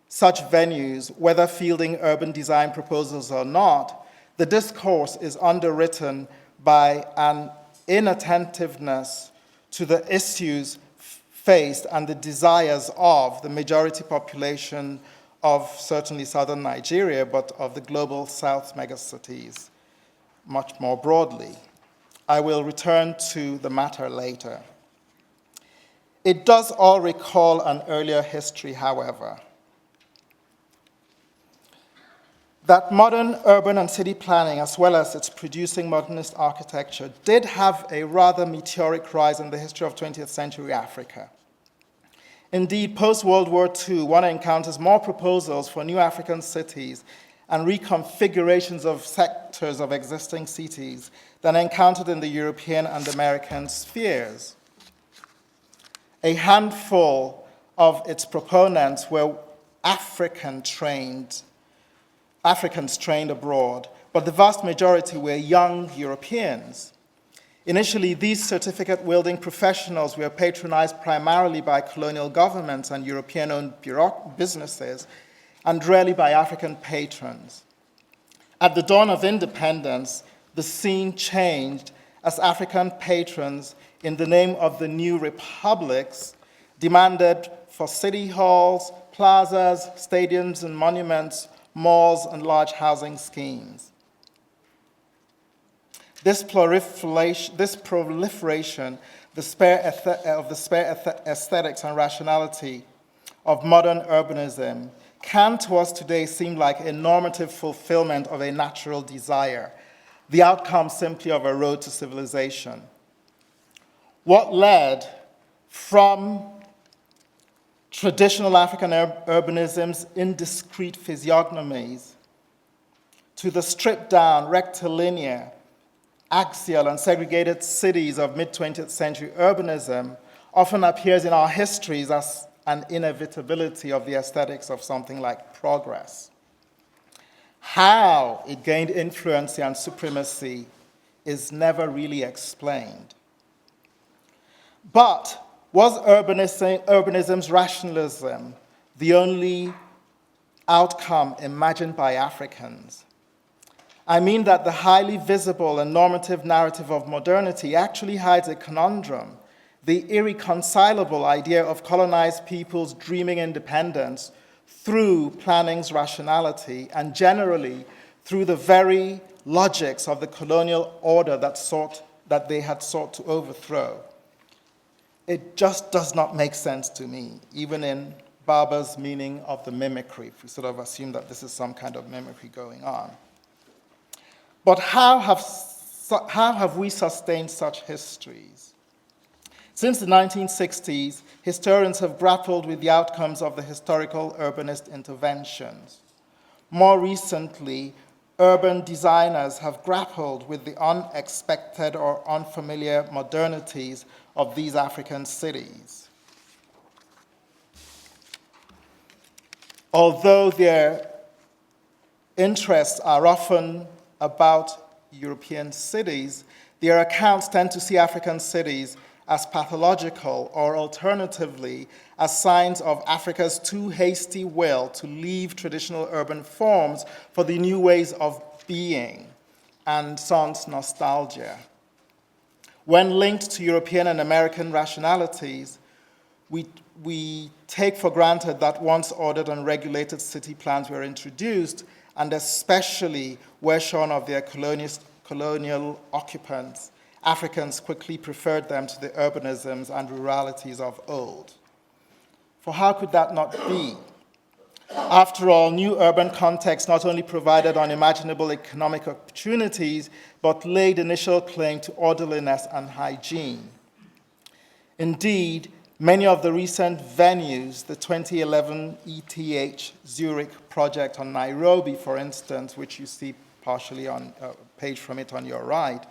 such venues, whether fielding urban design proposals or not, the discourse is underwritten by an inattentiveness to the issues faced and the desires of the majority population of certainly southern Nigeria, but of the global south megacities much more broadly. I will return to the matter later. It does all recall an earlier history, however. That modern urban and city planning, as well as its producing modernist architecture, did have a rather meteoric rise in the history of 20th century Africa. Indeed, post-World War II, one encounters more proposals for new African cities and reconfigurations of sectors of existing cities than encountered in the European and American spheres. A handful of its proponents were Africans trained abroad, but the vast majority were young Europeans. Initially, these certificate-wielding professionals were patronized primarily by colonial governments and European-owned businesses, and rarely by African patrons. At the dawn of independence, the scene changed as African patrons, in the name of the new republics, demanded for city halls, plazas, stadiums and monuments, malls, and large housing schemes. This proliferation, the spare aesthetics and rationality of modern urbanism can to us today seem like a normative fulfillment of a natural desire, the outcome simply of a road to civilization. What led from traditional African urbanism's indiscrete physiognomies to the stripped-down, rectilinear, axial, and segregated cities of mid-20th century urbanism often appears in our histories as an inevitability of the aesthetics of something like progress. How it gained influence and supremacy is never really explained. But was urbanism's rationalism the only outcome imagined by Africans? I mean that the highly visible and normative narrative of modernity actually hides a conundrum, the irreconcilable idea of colonized peoples dreaming independence through planning's rationality and generally through the very logics of the colonial order that they had sought to overthrow. It just does not make sense to me, even in Barber's meaning of the mimicry, if we sort of assume that this is some kind of mimicry going on. But how have we sustained such histories? Since the 1960s, historians have grappled with the outcomes of the historical urbanist interventions. More recently, urban designers have grappled with the unexpected or unfamiliar modernities of these African cities. Although their interests are often about European cities, their accounts tend to see African cities as pathological or alternatively as signs of Africa's too hasty will to leave traditional urban forms for the new ways of being and sans nostalgia. When linked to European and American rationalities, we take for granted that once ordered and regulated city plans were introduced, and especially were shorn of their colonial occupants, Africans quickly preferred them to the urbanisms and ruralities of old. For how could that not be? After all, new urban contexts not only provided unimaginable economic opportunities, but laid initial claim to orderliness and hygiene. Indeed, many of the recent venues, the 2011 ETH Zurich project on Nairobi, for instance, which you see partially on a page from it on your right,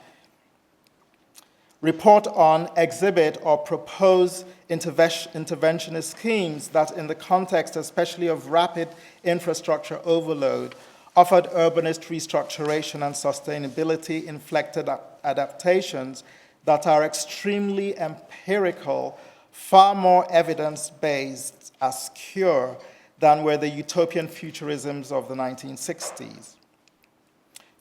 report on, exhibit, or propose interventionist schemes that, in the context especially of rapid infrastructure overload, offered urbanist restructuration and sustainability inflected adaptations that are extremely empirical, far more evidence-based as cure than were the utopian futurisms of the 1960s.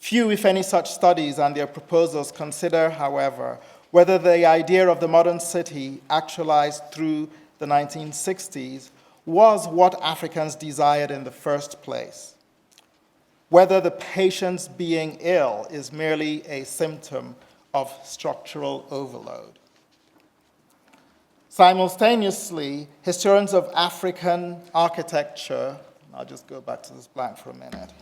Few, if any, such studies and their proposals consider, however, whether the idea of the modern city actualized through the 1960s was what Africans desired in the first place, whether the patient's being ill is merely a symptom of structural overload. Simultaneously, historians of African architecture, I'll just go back to this blank for a minute,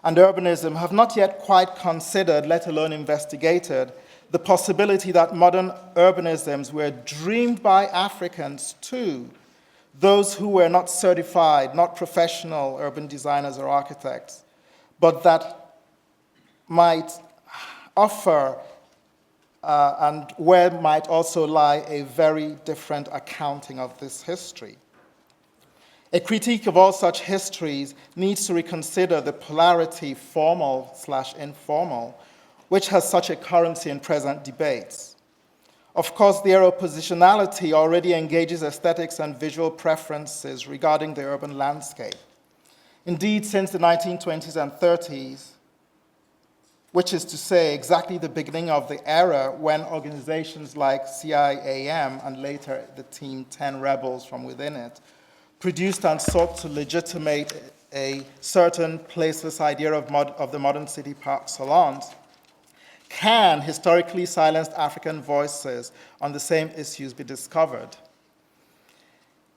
and urbanism have not yet quite considered, let alone investigated, the possibility that modern urbanisms were dreamed by Africans too, those who were not certified, not professional urban designers or architects, but that might offer and where might also lie a very different accounting of this history. A critique of all such histories needs to reconsider the polarity formal/informal, which has such a currency in present debates. Of course, their oppositionality already engages aesthetics and visual preferences regarding the urban landscape. Indeed, since the 1920s and 30s, which is to say exactly the beginning of the era when organizations like CIAM and later the Team 10 rebels from within it produced and sought to legitimate a certain placeless idea of the modern city par excellence, can historically silenced African voices on the same issues be discovered?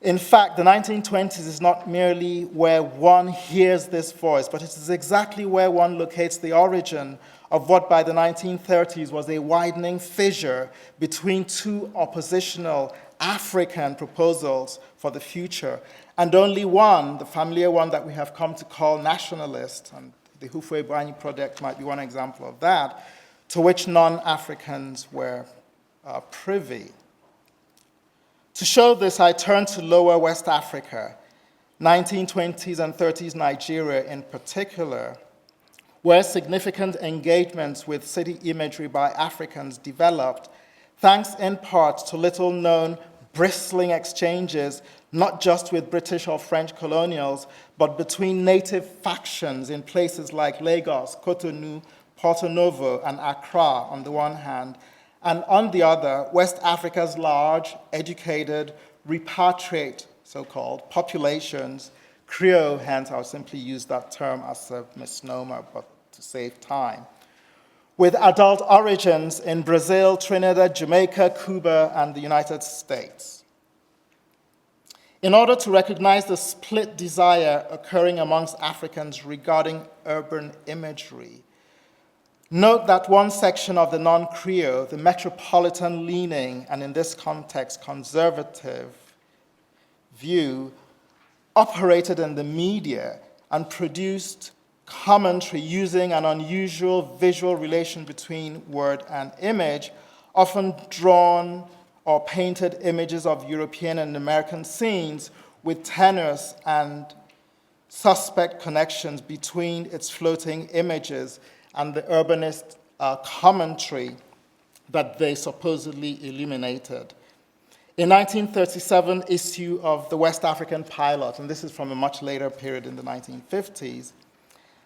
In fact, the 1920s is not merely where one hears this voice, but it is exactly where one locates the origin of what by the 1930s was a widening fissure between two oppositional African proposals for the future, and only one, the familiar one that we have come to call nationalist, and the Hufwebwanyi project might be one example of that, to which non-Africans were privy. To show this, I turn to lower West Africa, 1920s and 30s Nigeria in particular, where significant engagements with city imagery by Africans developed, thanks in part to little-known bristling exchanges, not just with British or French colonials, but between native factions in places like Lagos, Cotonou, Porto Novo, and Accra on the one hand, and on the other, West Africa's large, educated, repatriate, so-called, populations, Creole, hence I'll simply use that term as a misnomer, but to save time, with adult origins in Brazil, Trinidad, Jamaica, Cuba, and the United States. In order to recognize the split desire occurring amongst Africans regarding urban imagery, note that one section of the non-Creole, the metropolitan-leaning, and in this context, conservative view, operated in the media and produced commentary using an unusual visual relation between word and image, often drawn or painted images of European and American scenes with tenuous and suspect connections between its floating images and the urbanist commentary that they supposedly illuminated. A 1937 issue of the West African Pilot, and this is from a much later period in the 1950s,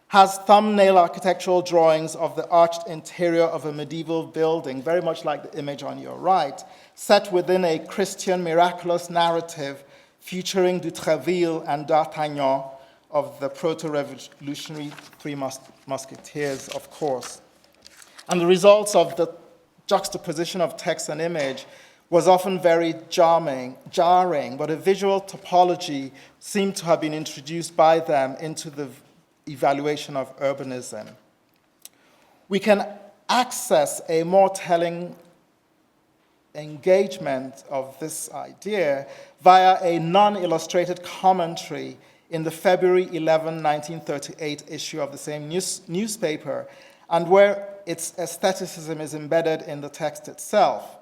has thumbnail architectural drawings of the arched interior of a medieval building, very much like the image on your right, set within a Christian miraculous narrative featuring Dutreville and D'Artagnan of the proto-revolutionary Three Musketeers, of course. And the results of the juxtaposition of text and image was often very jarring, but a visual topology seemed to have been introduced by them into the evaluation of urbanism. We can access a more telling engagement of this idea via a non-illustrated commentary in the February 11, 1938 issue of the same newspaper, and where its aestheticism is embedded in the text itself.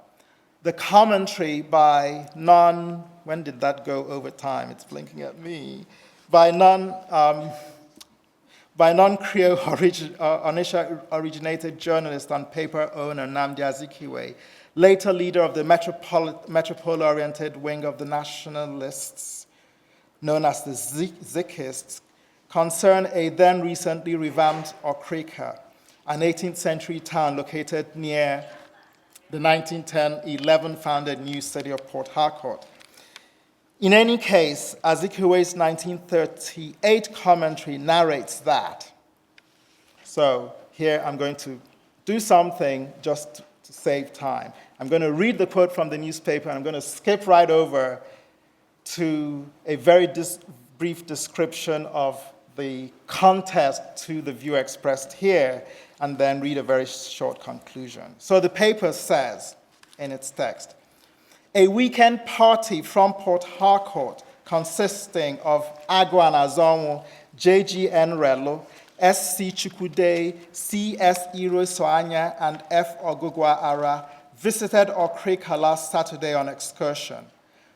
The commentary by when did that go over time? It's blinking at me. By non-Creole Onitsha originated journalist and paper owner Nnamdi Azikiwe, later leader of the metropole-oriented wing of the nationalists, known as the Zikists, concern a then recently revamped Okrika, an 18th century town located near the 1910-11 founded new city of Port Harcourt. In any case, Azikiwe's 1938 commentary narrates that. So here I'm going to do something just to save time. I'm going to read the quote from the newspaper, and I'm going to skip right over to a very brief description of the context to the view expressed here, and then read a very short conclusion. So the paper says in its text, a weekend party from Port Harcourt consisting of Agwan Azonwu, J.G. Enrelo, S.C. Chukwude, C.S. Iro Soanya, and F. Ogugwa Ara visited Okrika last Saturday on excursion.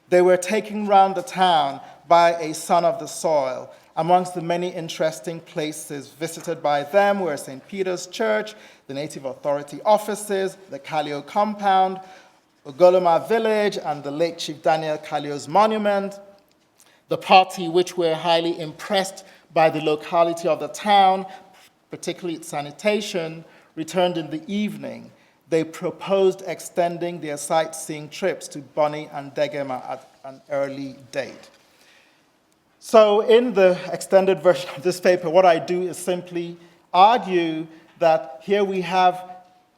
They were taken round the town by a son of the soil. Amongst the many interesting places visited by them were St. Peter's Church, the Native Authority offices, the Kalio compound, Ogoloma village, and the late Chief Daniel Kalio's monument. The party, which were highly impressed by the locality of the town, particularly its sanitation, returned in the evening. They proposed extending their sightseeing trips to Bonny and Degema at an early date. So in the extended version of this paper, what I do is simply argue that here we have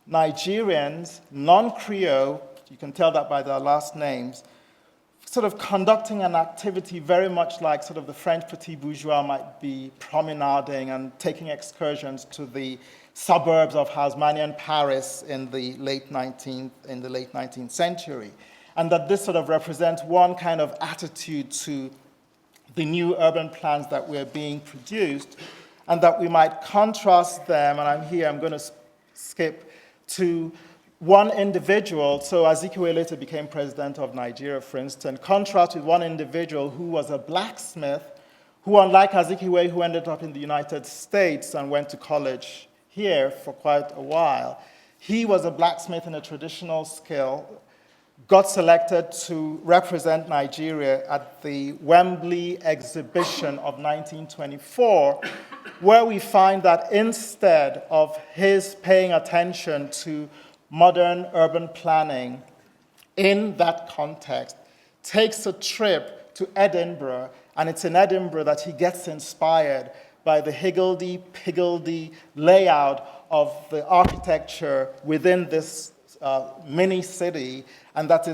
Nigerians, non-Creole, you can tell that by their last names, sort of conducting an activity very much like sort of the French petit bourgeois might be promenading and taking excursions to the suburbs of Haussmannian Paris in the late 19th century. And that this sort of represents one kind of attitude to the new urban plans that were being produced, and that we might contrast them, and I'm going to skip to one individual. So Azikiwe later became president of Nigeria, for instance, contrast with one individual who was a blacksmith, who, unlike Azikiwe, who ended up in the United States and went to college here for quite a while, he was a blacksmith in a traditional skill, got selected to represent Nigeria at the Wembley exhibition of 1924, where we find that instead of his paying attention to modern urban planning in that context, takes a trip to Edinburgh, and it's in Edinburgh that he gets inspired by the higgledy-piggledy layout of the architecture within this mini city, and that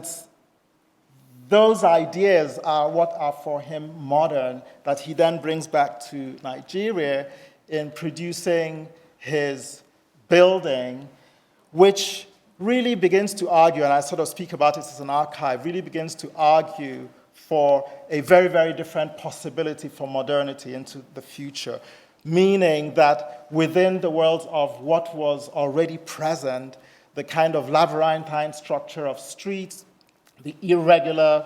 those ideas are what are for him modern, that he then brings back to Nigeria in producing his building, which really begins to argue, and I sort of speak about it as an archive, really begins to argue for a very, very different possibility for modernity into the future, meaning that within the world of what was already present, the kind of labyrinthine structure of streets, the irregular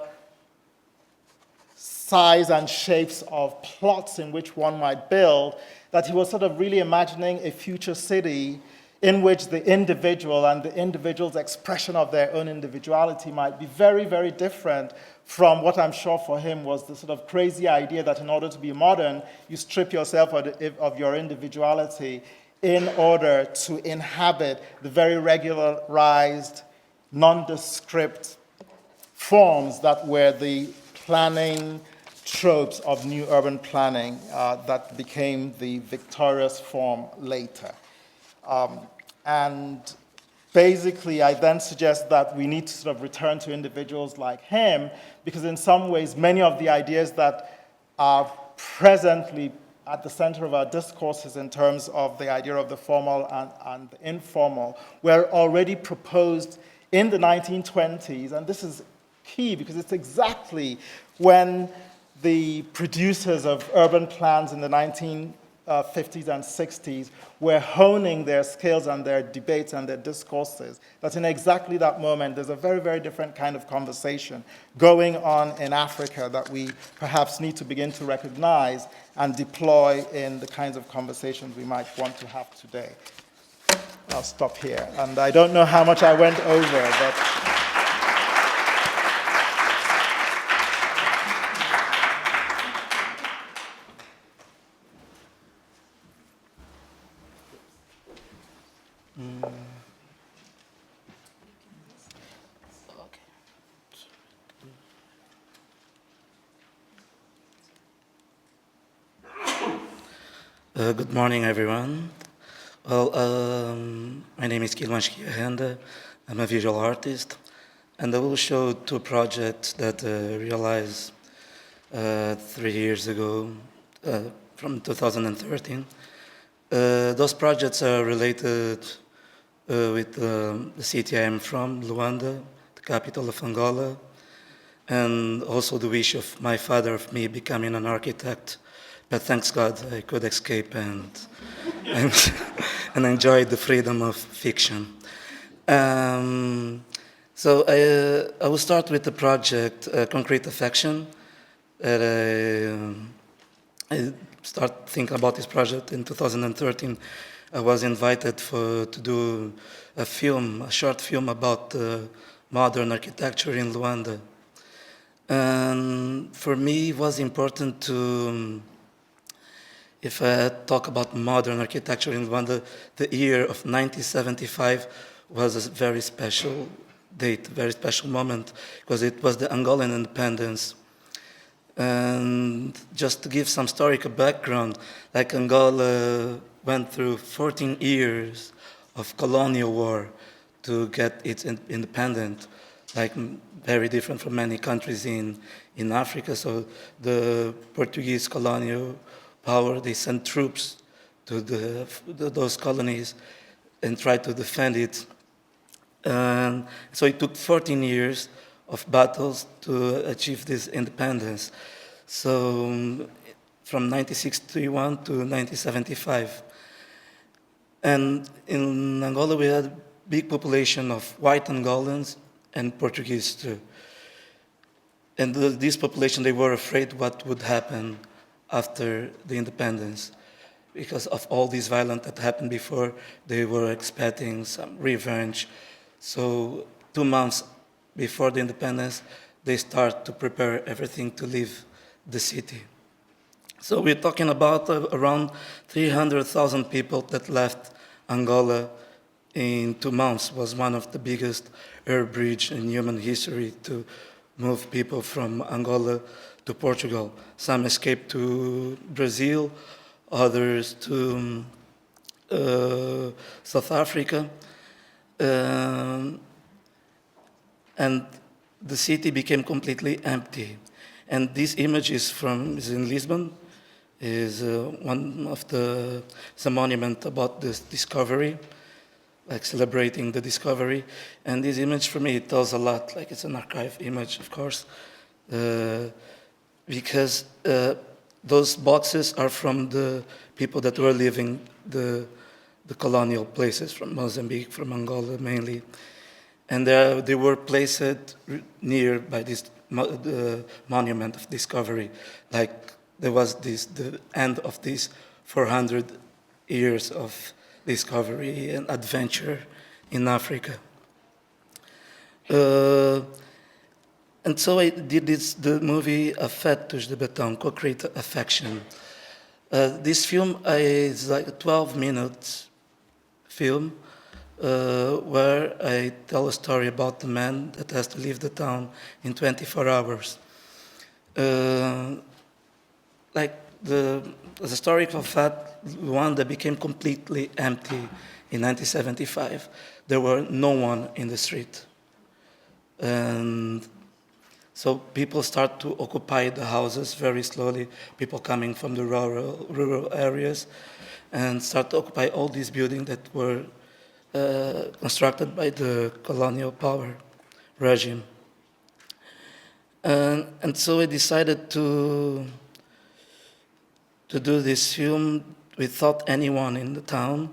size and shapes of plots in which one might build, that he was sort of really imagining a future city in which the individual and the individual's expression of their own individuality might be very, very different from what I'm sure for him was the sort of crazy idea that in order to be modern, you strip yourself of your individuality in order to inhabit the very regularized, nondescript forms that were the planning tropes of new urban planning that became the victorious form later. And basically, I then suggest that we need to sort of return to individuals like him, because in some ways, many of the ideas that are presently at the center of our discourses in terms of the idea of the formal and the informal were already proposed in the 1920s, and this is key because it's exactly when the producers of urban plans in the 1950s and 60s were honing their skills and their debates and their discourses. That in exactly that moment, there's a very, very different kind of conversation going on in Africa that we perhaps need to begin to recognize and deploy in the kinds of conversations we might want to have today. I'll stop here. And I don't know how much I went over, but... Good morning, everyone. Well, my name is Kilwan Shkiahenda. I'm a visual artist, and I will show two projects that I realized 3 years ago, from 2013. Those projects are related with the city I am from, Luanda, the capital of Angola, and also the wish of my father of me becoming an architect. But thanks God, I could escape and enjoy the freedom of fiction. So I will start with the project Concrete Affection. I started thinking about this project in 2013. I was invited to do a short film about modern architecture in Luanda. And for me, it was important to, if I talk about modern architecture in Rwanda, the year of 1975 was a very special date, very special moment, because it was the Angolan independence. And just to give some historical background, like Angola went through 14 years of colonial war to get its independence, like very different from many countries in Africa. So the Portuguese colonial power, they sent troops to those colonies and tried to defend it. And so it took 14 years of battles to achieve this independence. So from 1961 to 1975. And in Angola, we had a big population of white Angolans and Portuguese too. And this population, they were afraid what would happen after the independence. Because of all this violence that happened before, they were expecting some revenge. So 2 months before the independence, they start to prepare everything to leave the city. So we're talking about around 300,000 people that left Angola in 2 months. It was one of the biggest air bridge in human history to move people from Angola to Portugal. Some escaped to Brazil, others to South Africa. And the city became completely empty. And this image is in Lisbon, is one of it's a monument about this discovery, like celebrating the discovery. And this image for me, it tells a lot, like it's an archive image, of course, because those boxes are from the people that were living the colonial places, from Mozambique, from Angola mainly. And they were placed near by this the monument of discovery. Like there was the end of these 400 years of discovery and adventure in Africa. And so I did the movie A Fetus de Betão, Concrete Affection. This film is like a 12-minute film where I tell a story about the man that has to leave the town in 24 hours. Like the historical fact, Luanda became completely empty in 1975, there were no one in the street. And so people start to occupy the houses very slowly, people coming from the rural areas, and start to occupy all these buildings that were constructed by the colonial power regime. And so I decided to do this film without anyone in the town.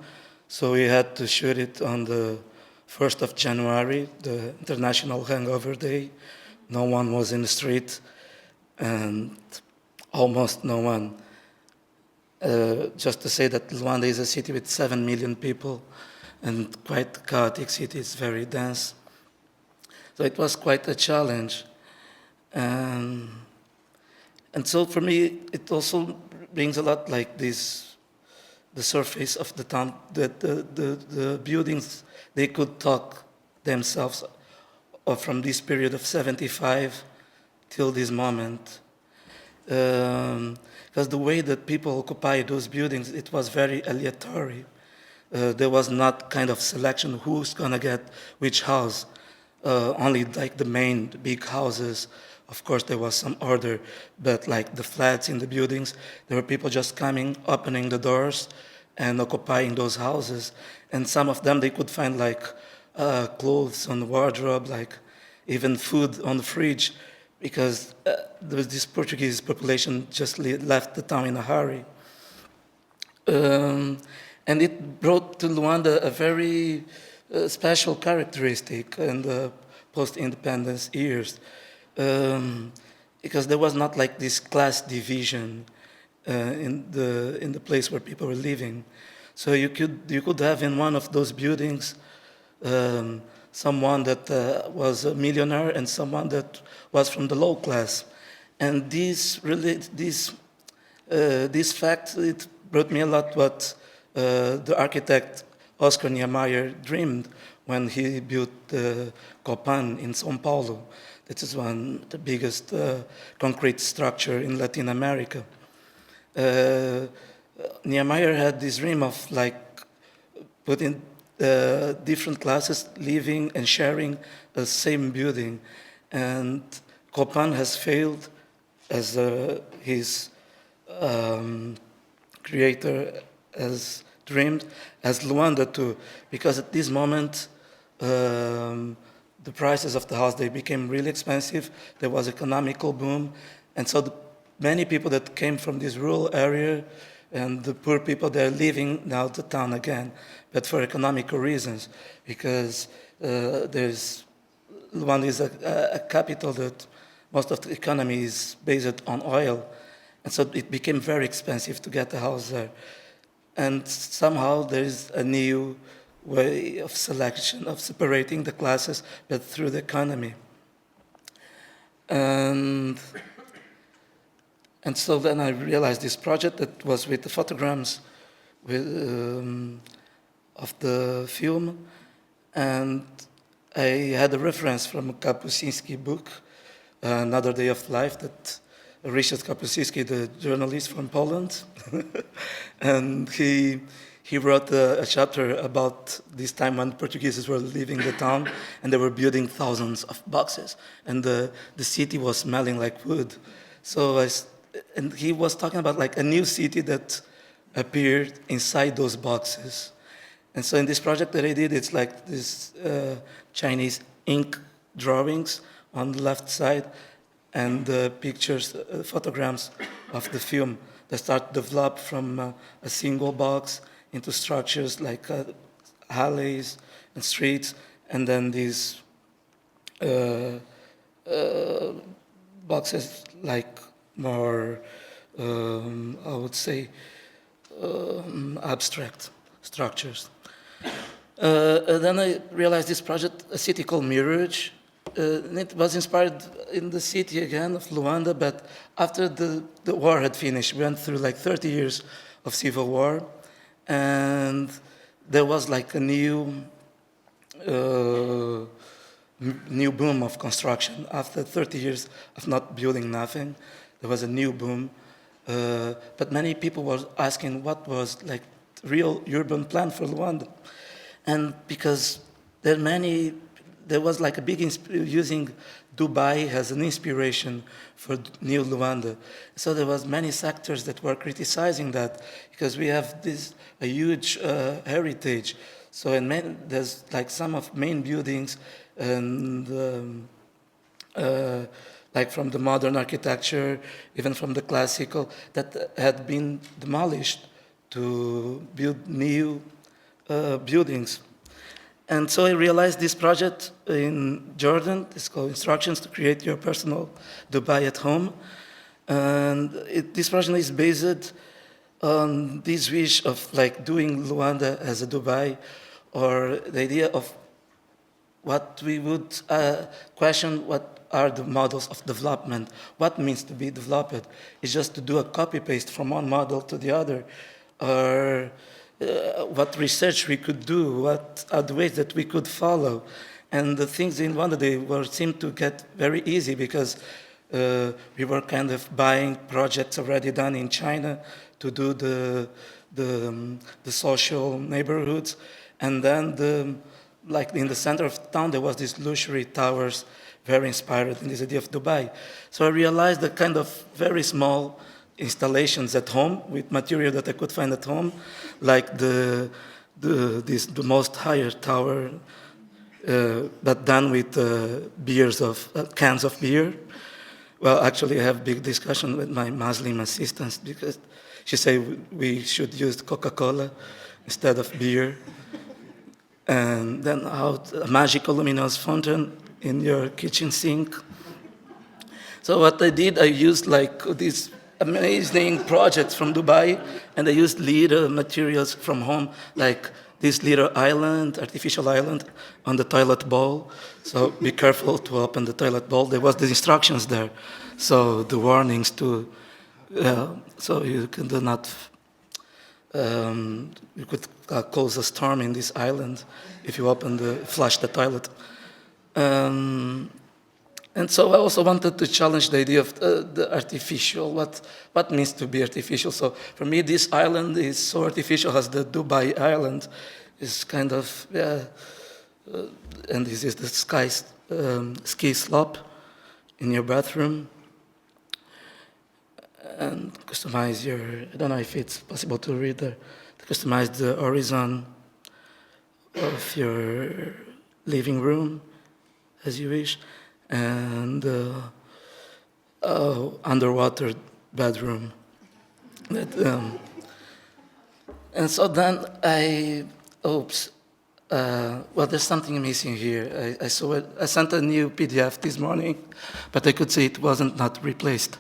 So we had to shoot it on the 1st of January, the International Hangover Day. No one was in the street, and almost no one. Just to say that Luanda is a city with 7 million people, and quite chaotic city, it's very dense. So it was quite a challenge. And so for me, it also brings a lot like this, the surface of the town, that the buildings, they could talk themselves from this period of 75 till this moment. Because the way that people occupy those buildings, it was very aleatory. There was not kind of selection who's gonna get which house. Only like the main big houses, of course there was some order, but like the flats in the buildings, there were people just coming, opening the doors and occupying those houses. And some of them, they could find like clothes on the wardrobe, like even food on the fridge, because this Portuguese population just left the town in a hurry. And it brought to Luanda a very special characteristic in the post-independence years, because there was not like this class division in the place where people were living. So you could have in one of those buildings someone that was a millionaire and someone that was from the low class, and this fact, it brought me a lot what the architect Oscar Niemeyer dreamed when he built the Copan in São Paulo. That is one of the biggest concrete structure in Latin America. Niemeyer had this dream of like putting different classes living and sharing the same building, and Copan has failed as his creator has dreamed, as Luanda too, because at this moment the prices of the house, they became really expensive. There was economical boom, and so many people that came from this rural area and the poor people, they're leaving now the town again, but for economical reasons, because Luanda is a capital that most of the economy is based on oil, and so it became very expensive to get a house there. And somehow there's a new way of selection, of separating the classes, but through the economy. And so then I realized this project that was with the photograms of the film, and I had a reference from a Kapuscinski book, Another Day of Life, that Ryszard Kapuscinski, the journalist from Poland, and he wrote a chapter about this time when Portuguese were leaving the town and they were building thousands of boxes, and the city was smelling like wood. And he was talking about like a new city that appeared inside those boxes. And so in this project that I did, it's like this Chinese ink drawings on the left side, and the pictures, photograms of the film that start to develop from a single box into structures like alleys and streets, and then these boxes like more, I would say, abstract structures. Then I realized this project, a city called Mirage, and it was inspired in the city again of Luanda, but after the war had finished, we went through like 30 years of civil war, and there was like a new boom of construction. After 30 years of not building nothing, there was a new boom, but many people were asking what was like real urban plan for Luanda. And because there was like a big using Dubai as an inspiration for New Luanda. So there was many sectors that were criticizing that because we have a huge heritage. So there's like some of main buildings and like from the modern architecture, even from the classical, that had been demolished to build new buildings. And so I realized this project in Jordan, it's called Instructions to Create Your Personal Dubai at Home. And this project is based on this wish of like doing Luanda as a Dubai, or the idea of what we would question what are the models of development, what means to be developed. It's just to do a copy-paste from one model to the other, or what research we could do, what are the ways that we could follow. And the things in Luanda, they seemed to get very easy because we were kind of buying projects already done in China to do the social neighborhoods. And then like in the center of town, there was these luxury towers, very inspired in this idea of Dubai. So I realized the kind of very small installations at home with material that I could find at home, like the most higher tower, but done with cans of beer. Well, actually, I have big discussion with my Muslim assistants because she said we should use Coca-Cola instead of beer. And then out a magical luminous fountain in your kitchen sink. So what I did, I used like these amazing projects from Dubai, and I used little materials from home, like this little island, artificial island, on the toilet bowl. So be careful to open the toilet bowl. There was the instructions there, so the warnings to, so you do not, you could cause a storm in this island if you flush the toilet. And so I also wanted to challenge the idea of the artificial, what means to be artificial. So for me, this island is so artificial as the Dubai island is kind of, and this is the ski slope in your bathroom. And customize I don't know if it's possible to read there, to customize the horizon of your living room as you wish, and underwater bedroom. And so then well, there's something missing here. I saw it. I sent a new PDF this morning, but I could see it wasn't not replaced.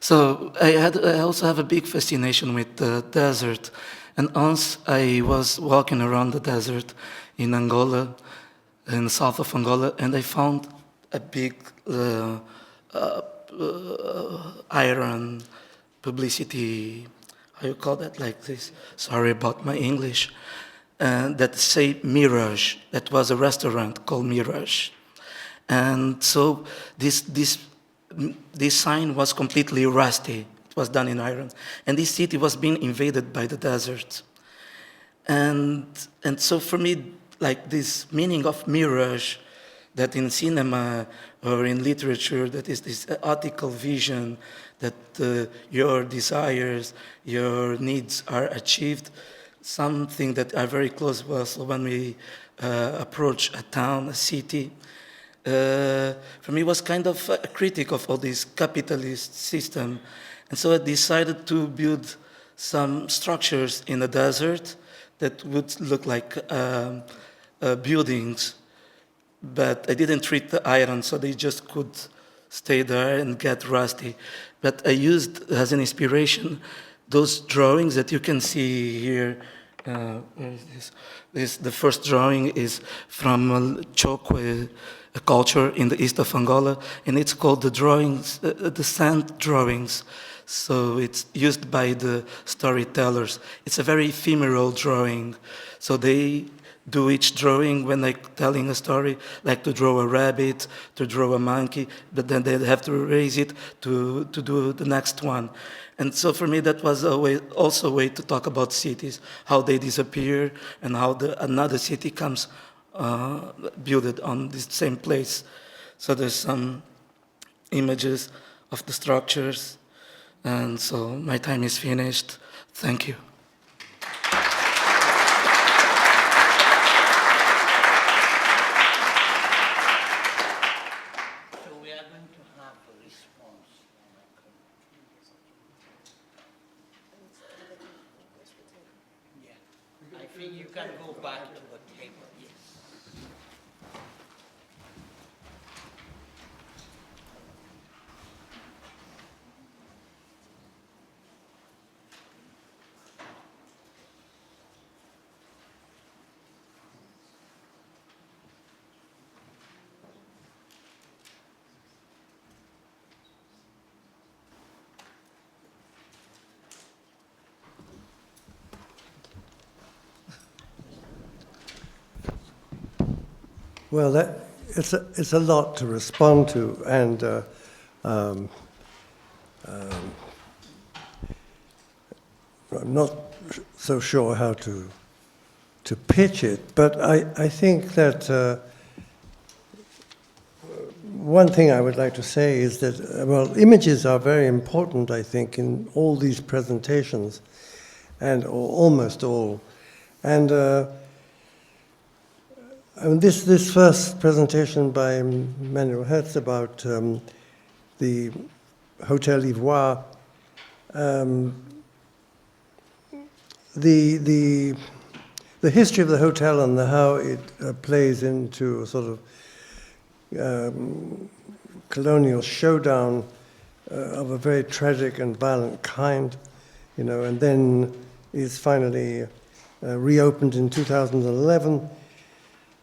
So I also have a big fascination with the desert. And once I was walking around the desert in Angola, in the south of Angola, and I found a big iron publicity, how you call that, like this? Sorry about my English. That say Mirage. That was a restaurant called Mirage. And so this sign was completely rusty. It was done in iron. And this city was being invaded by the desert. And so for me, like this meaning of mirage, that in cinema or in literature, that is this optical vision, that your desires, your needs are achieved, something that are very close also when we approach a town, a city. For me, was kind of a critic of all this capitalist system. And so I decided to build some structures in the desert that would look like buildings, but I didn't treat the iron, so they just could stay there and get rusty. But I used as an inspiration those drawings that you can see here. Where is this? The first drawing is from Chokwe, a culture in the east of Angola, and it's called the drawings, the sand drawings. So it's used by the storytellers. It's a very ephemeral drawing. So they do each drawing when like telling a story, like to draw a rabbit, to draw a monkey, but then they have to erase it to do the next one. And so for me, that was also a way to talk about cities, how they disappear, and how another city comes built on this same place. So there's some images of the structures, and so my time is finished. Thank you. So we are going to have a response. Yeah. I think you can go back to the table, yes. Well, it's a lot to respond to, and I'm not so sure how to pitch it, but I think that one thing I would like to say is that, well, images are very important, I think, in all these presentations, and or almost all, and this first presentation by Manuel Hertz about the Hotel Ivoire, the history of the hotel and how it plays into a sort of colonial showdown of a very tragic and violent kind, you know, and then is finally reopened in 2011.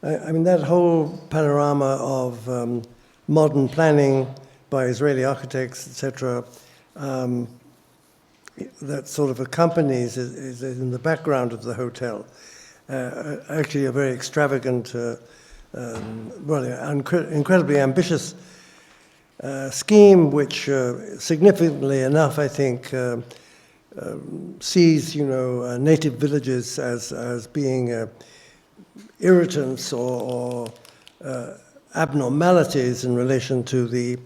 I mean, that whole panorama of modern planning by Israeli architects, etc., that sort of accompanies, is in the background of the hotel. Actually, a very extravagant, well, incredibly ambitious scheme, which significantly enough, I think, sees, you know, native villages as being irritants or abnormalities in relation to the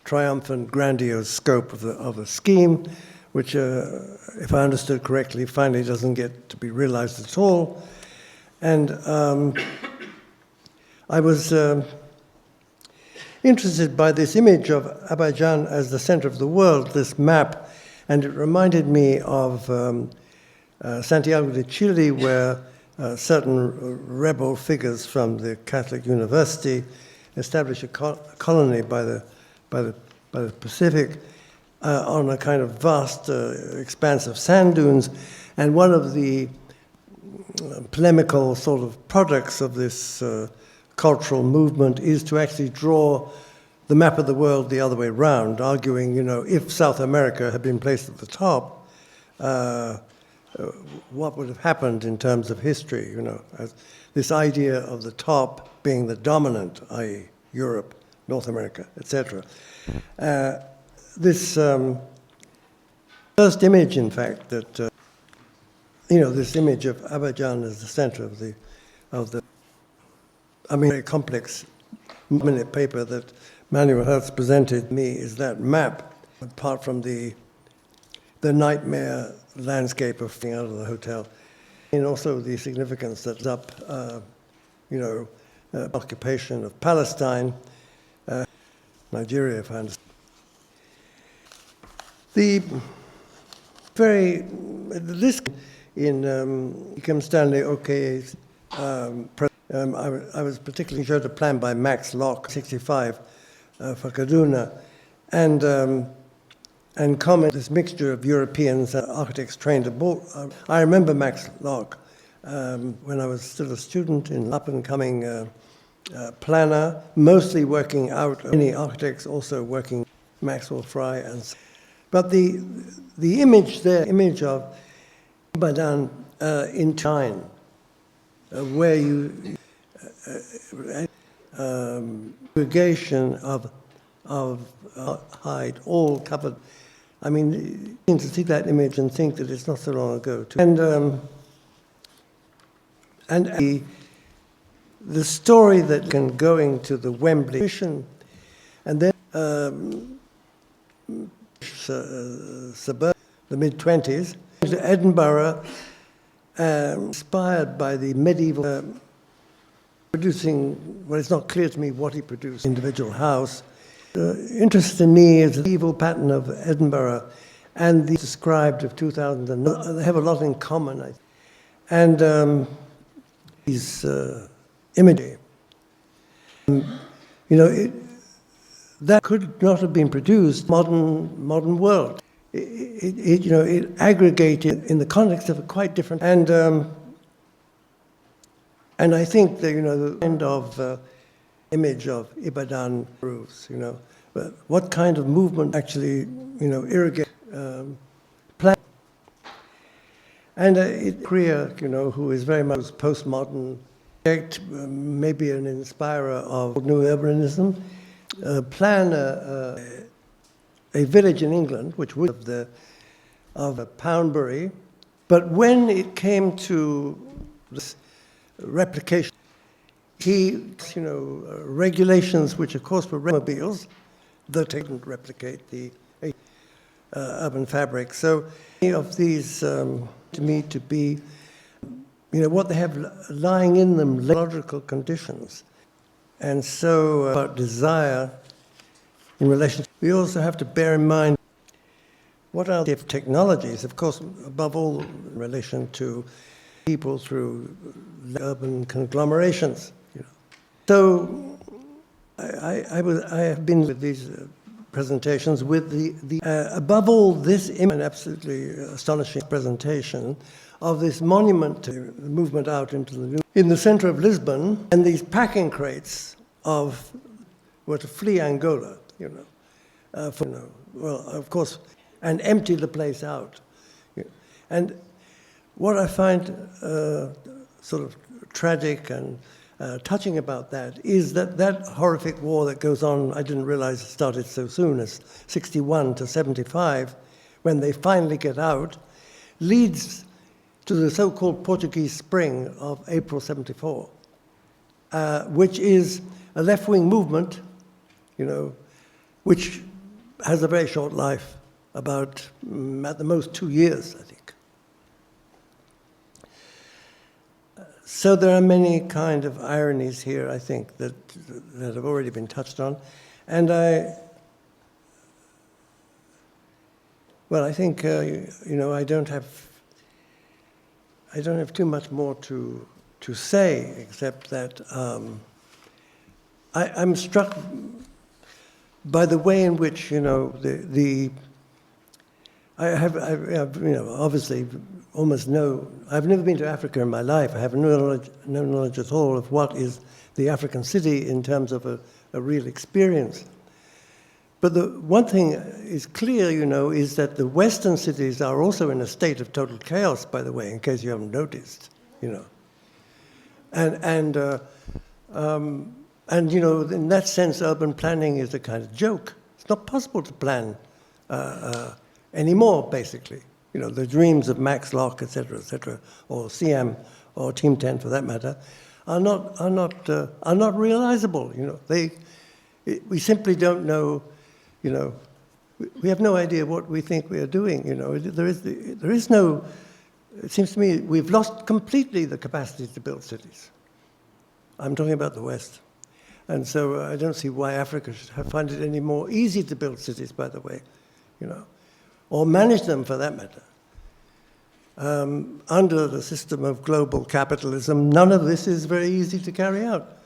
triumphant, grandiose scope of the scheme, which, if I understood correctly, finally doesn't get to be realized at all. And I was interested by this image of Abijan as the center of the world, this map, and it reminded me of Santiago de Chile, where certain rebel figures from the Catholic University established a colony by the Pacific on a kind of vast expanse of sand dunes, and one of the polemical sort of products of this cultural movement is to actually draw the map of the world the other way around, arguing, you know, if South America had been placed at the top, what would have happened in terms of history, you know, as this idea of the top being the dominant, i.e. Europe, North America, etc. This first image, in fact, that, you know, this image of Abijan as the center of the, I mean, very complex minute paper that Manuel Hertz presented me is that map, apart from the nightmare landscape of being out of the hotel, and also the significance that's up, you know, occupation of Palestine, Nigeria, if I understand. The list in Kim Stanley Okay's, I was particularly showed a plan by Max Locke, 65, for Kaduna, and comment this mixture of Europeans and architects trained abroad. I remember Max Locke when I was still a student in up-and-coming planner, mostly working out, many architects also working, Maxwell Fry, but the image there, image of Ibadan in time, where you aggregation of hide all covered. I mean, to see that image and think that it's not so long ago. And the story that can going to the Wembley mission, and then suburb, the mid-20s, to Edinburgh, inspired by the medieval, producing, well, it's not clear to me what he produced, individual house. Interest in me is the medieval pattern of Edinburgh and the described of 2009. They have a lot in common, I think. And these imagery, that could not have been produced modern world. It aggregated in the context of a quite different, and I think that the end of image of Abijan proves, but what kind of movement actually irrigate plan, and Korea, who is very much postmodern, maybe an inspirer of new urbanism, plan a village in England, which would of Poundbury, but when it came to this replication, regulations which of course were automobiles that didn't replicate the urban fabric. So many of these, to me, to be, what they have lying in them, logical conditions. And so about desire in relation, we also have to bear in mind what are the technologies, of course, above all in relation to people through urban conglomerations. So I have been with these presentations with the above all this an absolutely astonishing presentation of this monument to the movement out into the new, in the center of Lisbon, and these packing crates of to flee Angola, well, of course, and empty the place out. And what I find sort of tragic and touching about that is that horrific war that goes on, I didn't realize it started so soon as 61 to 75, when they finally get out, leads to the so-called Portuguese Spring of April 74, which is a left-wing movement, which has a very short life, about at the most 2 years, I think. So there are many kind of ironies here, I think, that have already been touched on. And I think, I don't have too much more to say, except that I'm struck by the way in which, I have obviously almost I've never been to Africa in my life. I have no knowledge at all of what is the African city in terms of a real experience. But the one thing is clear, is that the Western cities are also in a state of total chaos, by the way, in case you haven't noticed, And in that sense, urban planning is a kind of joke. It's not possible to plan anymore, basically. The dreams of Max Locke, et cetera, or CM, or Team 10 for that matter, are not realizable. We simply don't know. We have no idea what we think we are doing. There is no. It seems to me we've lost completely the capacity to build cities. I'm talking about the West, and so I don't see why Africa should find it any more easy to build cities. By the way, or manage them for that matter. Under the system of global capitalism, none of this is very easy to carry out.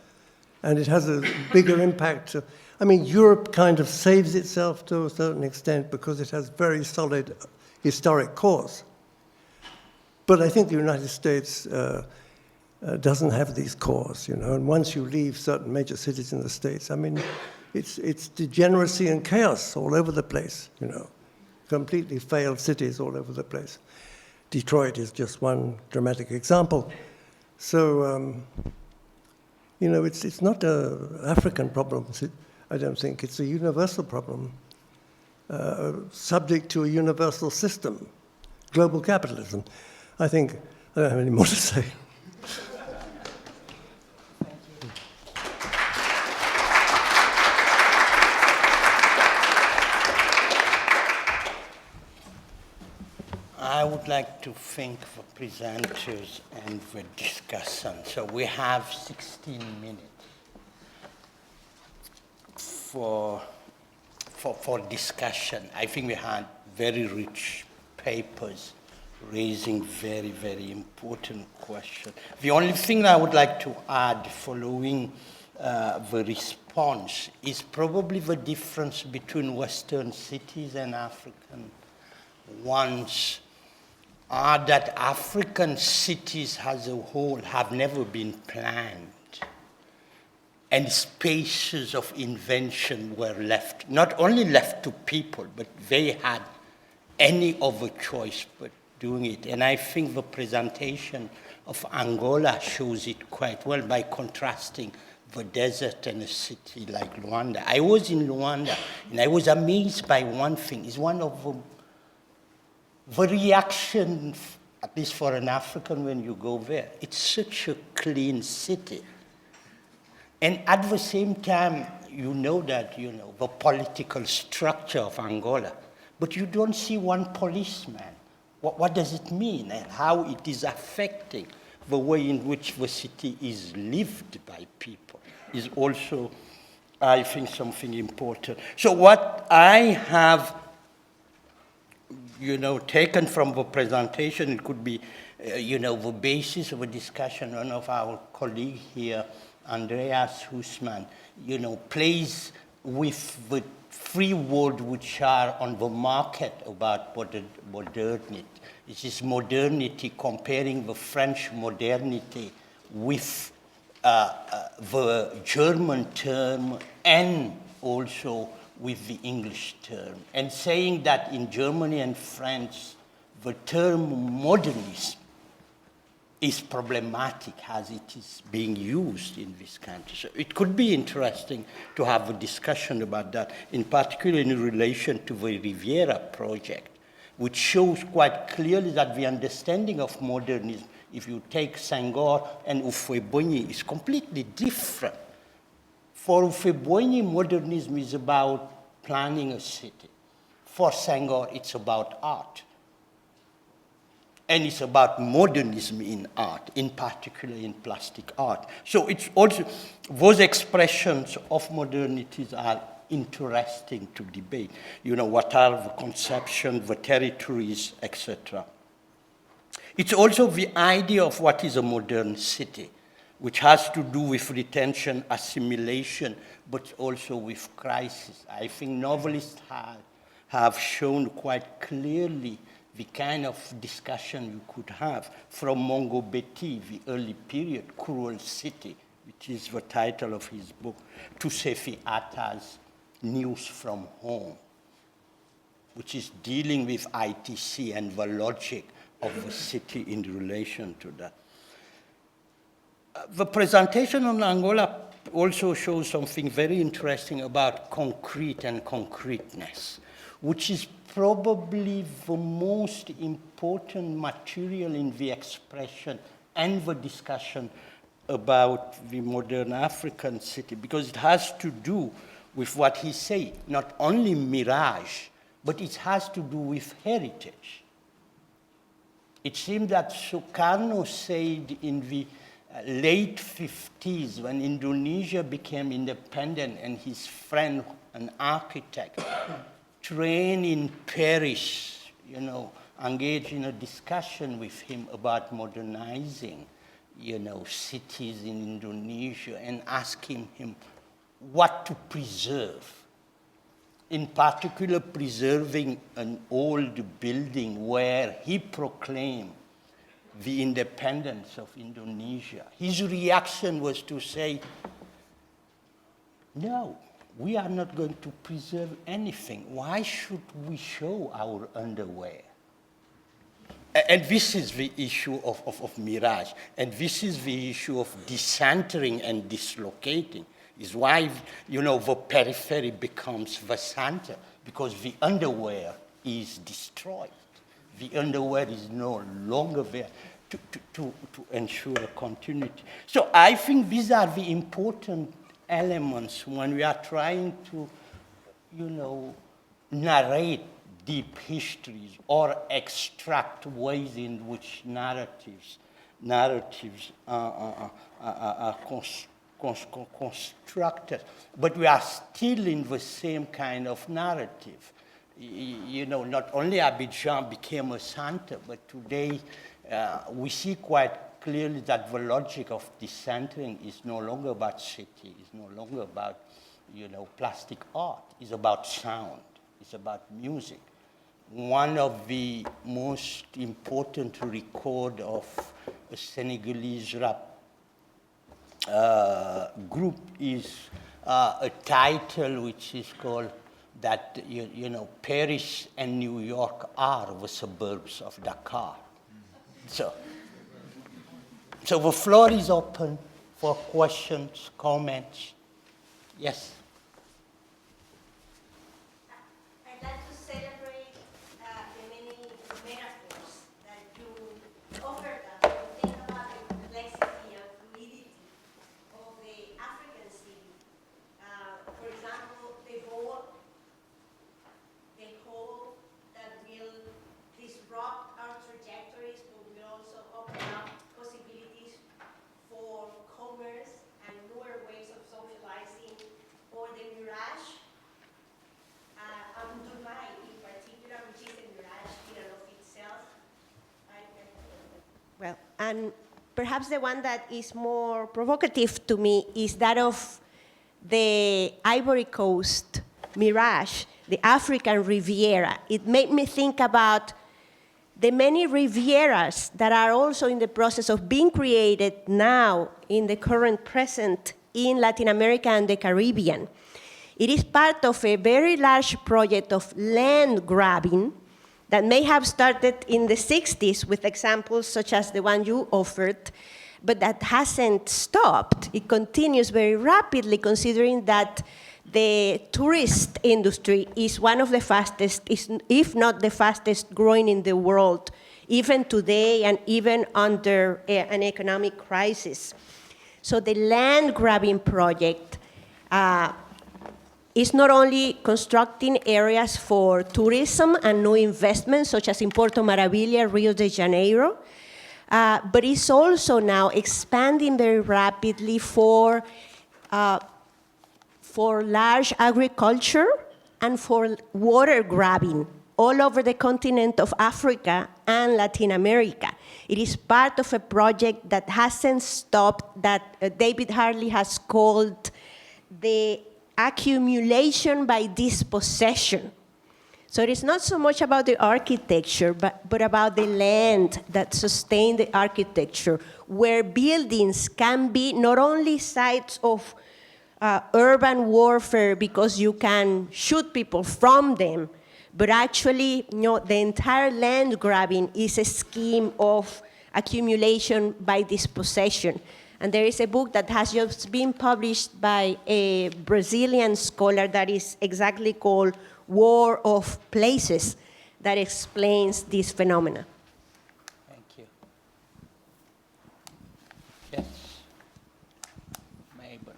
And it has a bigger impact. Europe kind of saves itself to a certain extent because it has very solid historic cores. But I think the United States doesn't have these cores, and once you leave certain major cities in the States, it's degeneracy and chaos all over the place, completely failed cities all over the place. Detroit is just one dramatic example. So, you know, it's not an African problem, I don't think. It's a universal problem, subject to a universal system, global capitalism. I think, I don't have any more to say. I would like to thank the presenters and the discussion. So we have 16 minutes for discussion. I think we had very rich papers raising very, very important questions. The only thing I would like to add following the response is probably the difference between Western cities and African ones are that African cities as a whole have never been planned, and spaces of invention were left, not only left to people, but they had any other choice but doing it. And I think the presentation of Angola shows it quite well by contrasting the desert and a city like Luanda. I was in Luanda, and I was amazed by one thing. It's one of the reaction, at least for an African when you go there, it's such a clean city. And at the same time, you know that, you know, the political structure of Angola, but you don't see one policeman. What does it mean and how it is affecting the way in which the city is lived by people is also, I think, something important. So what I have, you know, taken from the presentation, it could be, you know, the basis of a discussion. One of our colleagues here, Andreas Hussmann, you know, plays with the three words which are on the market about modernity. It is modernity, comparing the French modernity with the German term and also with the English term, and saying that in Germany and France, the term modernism is problematic as it is being used in this country. So it could be interesting to have a discussion about that, in particular in relation to the Riviera project, which shows quite clearly that the understanding of modernism, if you take Senghor and Houphouët-Boigny, is completely different. For Houphouët-Boigny, modernism is about planning a city. For Senghor, it's about art. And it's about modernism in art, in particular in plastic art. So it's also, those expressions of modernities are interesting to debate. You know, what are the conceptions, the territories, etc. It's also the idea of what is a modern city, which has to do with retention, assimilation, but also with crisis. I think novelists have shown quite clearly the kind of discussion you could have from Mongo Betty, the early period, Cruel City, which is the title of his book, to Sefi Atta's News from Home, which is dealing with ITC and the logic of the city in relation to that. The presentation on Angola also shows something very interesting about concrete and concreteness, which is probably the most important material in the expression and the discussion about the modern African city, because it has to do with what he said, not only mirage, but it has to do with heritage. It seems that Sukarno said in the late 50s, when Indonesia became independent, and his friend, an architect, trained in Paris, you know, engaged in a discussion with him about modernizing, you know, cities in Indonesia, and asking him what to preserve. In particular, preserving an old building where he proclaimed the independence of Indonesia. His reaction was to say, no, we are not going to preserve anything. Why should we show our underwear? And this is the issue of mirage, and this is the issue of decentering and dislocating, is why, you know, the periphery becomes the center, because the underwear is destroyed. The underwear is no longer there to ensure a continuity. So I think these are the important elements when we are trying to, you know, narrate deep histories or extract ways in which narratives are constructed. But we are still in the same kind of narrative. You know, not only Abijan became a center, but today we see quite clearly that the logic of decentering is no longer about city, is no longer about, you know, plastic art. It's about sound. It's about music. One of the most important record of a Senegalese rap group is a title which is called that, you know, Paris and New York are the suburbs of Dakar. So the floor is open for questions, comments. Yes. I'd like to celebrate the many metaphors that you offered us to think about the complexity and fluidity of the African city. For example, the hole that will disrupt our trajectories, but will also open up possibilities for commerce and newer ways of socializing, or the mirage, Dubai in particular, which is a mirage in and of itself. Well, and perhaps the one that is more provocative to me is that of the Ivory Coast mirage, the African Riviera. It made me think about the many Rivieras that are also in the process of being created now in the current present in Latin America and the Caribbean. It is part of a very large project of land grabbing that may have started in the 60s with examples such as the one you offered, but that hasn't stopped. It continues very rapidly, considering that the tourist industry is one of the fastest, if not the fastest growing in the world, even today and even under an economic crisis. So the land grabbing project is not only constructing areas for tourism and new investments, such as in Porto Maravilha, Rio de Janeiro, but it's also now expanding very rapidly for large agriculture and for water grabbing all over the continent of Africa and Latin America. It is part of a project that hasn't stopped, that David Hartley has called the accumulation by dispossession. So it is not so much about the architecture, but about the land that sustains the architecture, where buildings can be not only sites of urban warfare because you can shoot people from them, but actually, you know, the entire land grabbing is a scheme of accumulation by dispossession. And there is a book that has just been published by a Brazilian scholar that is exactly called War of Places, that explains this phenomena. Thank you. Yes. Mabel.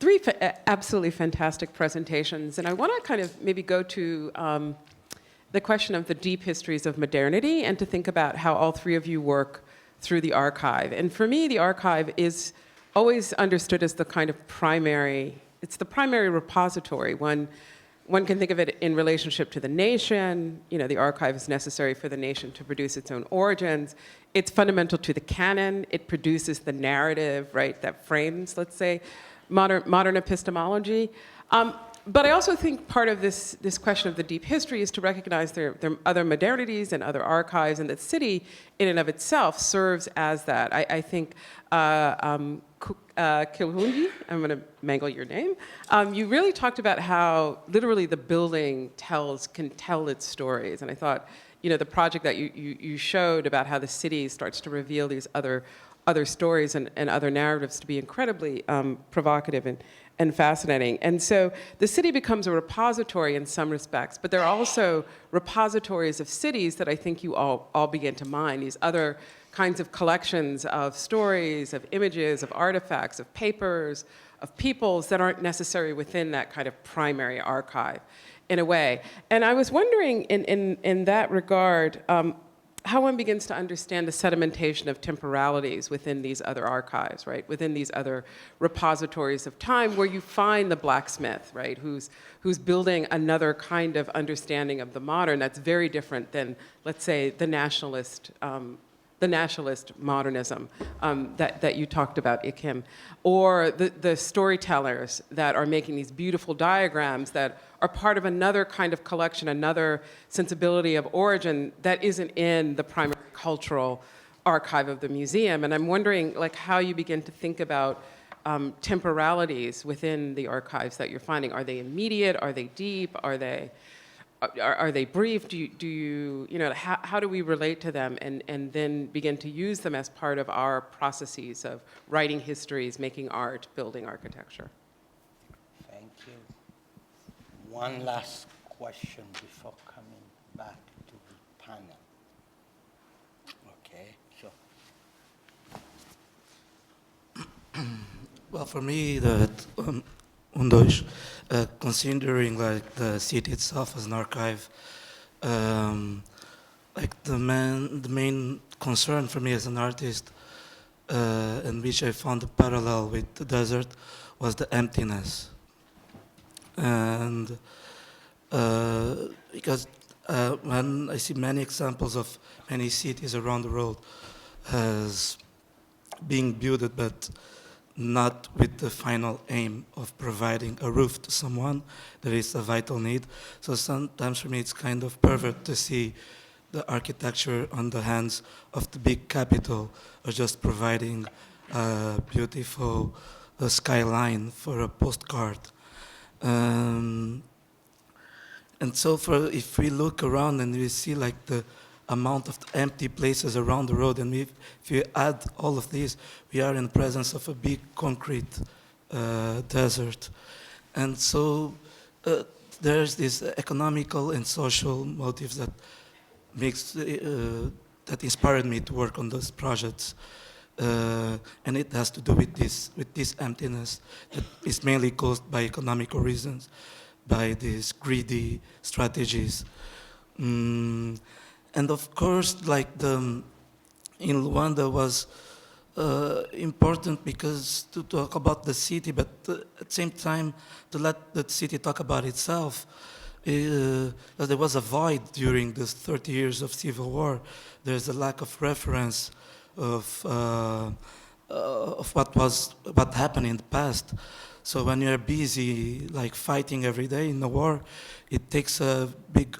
Three absolutely fantastic presentations, and I want to kind of maybe go to the question of the deep histories of modernity and to think about how all three of you work through the archive. And for me, the archive is always understood as the kind of primary, it's the primary repository. One can think of it in relationship to the nation. You know, the archive is necessary for the nation to produce its own origins. It's fundamental to the canon. It produces the narrative, right, that frames, let's say, modern epistemology. but I also think part of this question of the deep history is to recognize there are other modernities and other archives, and that city in and of itself serves as that. I think Kilhundi, I'm going to mangle your name, you really talked about how literally the building can tell its stories. And I thought, the project that you showed about how the city starts to reveal these other stories and other narratives to be incredibly provocative and fascinating. And so the city becomes a repository in some respects, but there are also repositories of cities that I think you all begin to mine, these other kinds of collections of stories, of images, of artifacts, of papers, of peoples that aren't necessarily within that kind of primary archive in a way. And I was wondering in that regard, how one begins to understand the sedimentation of temporalities within these other archives, right? Within these other repositories of time, where you find the blacksmith, right? Who's building another kind of understanding of the modern that's very different than, let's say, the nationalist modernism that you talked about, Ikim, or the storytellers that are making these beautiful diagrams that are part of another kind of collection, another sensibility of origin that isn't in the primary cultural archive of the museum. And I'm wondering, like, how you begin to think about temporalities within the archives that you're finding. Are they immediate? Are they deep? Are they brief? How do we relate to them and then begin to use them as part of our processes of writing histories, making art, building architecture? Thank you. One last question before coming back to the panel. Okay, sure. Well, for me, considering like the city itself as an archive, like the main concern for me as an artist, in which I found a parallel with the desert, was the emptiness. And because when I see many examples of many cities around the world as being built, but not with the final aim of providing a roof to someone, that is a vital need. So sometimes for me it's kind of pervert to see the architecture on the hands of the big capital, or just providing a beautiful skyline for a postcard. And so if we look around and we see like the amount of empty places around the road, and if you add all of these, we are in the presence of a big concrete desert. And so there's this economical and social motives that that inspired me to work on those projects. And it has to do with this emptiness that is mainly caused by economical reasons, by these greedy strategies. And of course, like in Luanda was important because to talk about the city, but at the same time to let the city talk about itself. There was a void during the 30 years of civil war. There's a lack of reference of what happened in the past. So when you're busy, like fighting every day in the war, it takes a big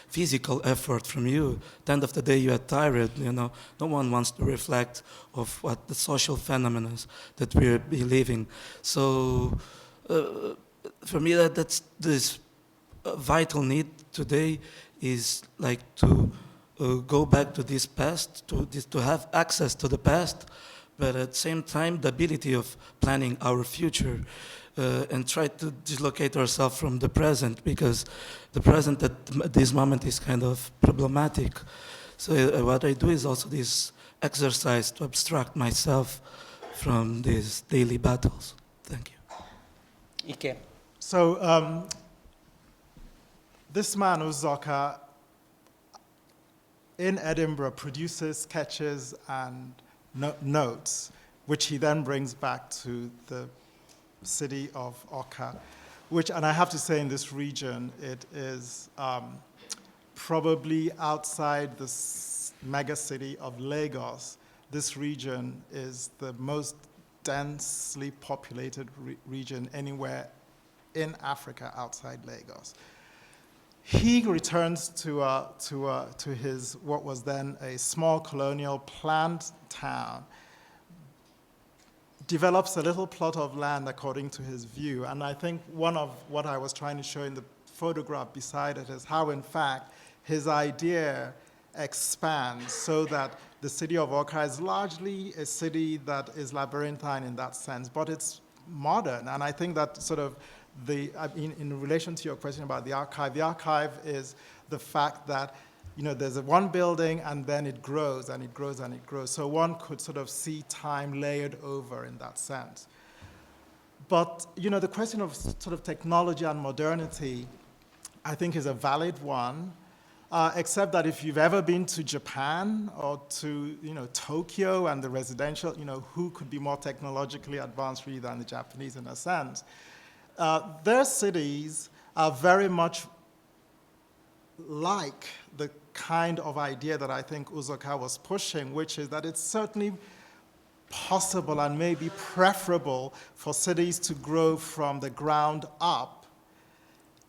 physical effort from you. At the end of the day, you are tired. No one wants to reflect of what the social phenomena that we're living. So for me, that's this vital need today is like to go back to this past, to have access to the past, but at the same time, the ability of planning our future and try to dislocate ourselves from the present, because the present at this moment is kind of problematic. So what I do is also this exercise to abstract myself from these daily battles. Thank you. Ike. So this man, Uzoka, in Edinburgh produces sketches and notes, which he then brings back to the city of Oka, which, and I have to say in this region, it is probably outside the mega city of Lagos. This region is the most densely populated region anywhere in Africa outside Lagos. He returns to his, what was then a small colonial planned town, develops a little plot of land according to his view. And I think one of what I was trying to show in the photograph beside it is how, in fact, his idea expands so that the city of Awka is largely a city that is labyrinthine in that sense, but it's modern. And I think that sort of in relation to your question about the archive is the fact that, you know, there's one building and then it grows and it grows and it grows. So one could sort of see time layered over in that sense. But, you know, the question of sort of technology and modernity, I think, is a valid one, except that if you've ever been to Japan or to, you know, Tokyo and the residential, you know, who could be more technologically advanced really than the Japanese in a sense? Their cities are very much like the kind of idea that I think Uzoka was pushing, which is that it's certainly possible and maybe preferable for cities to grow from the ground up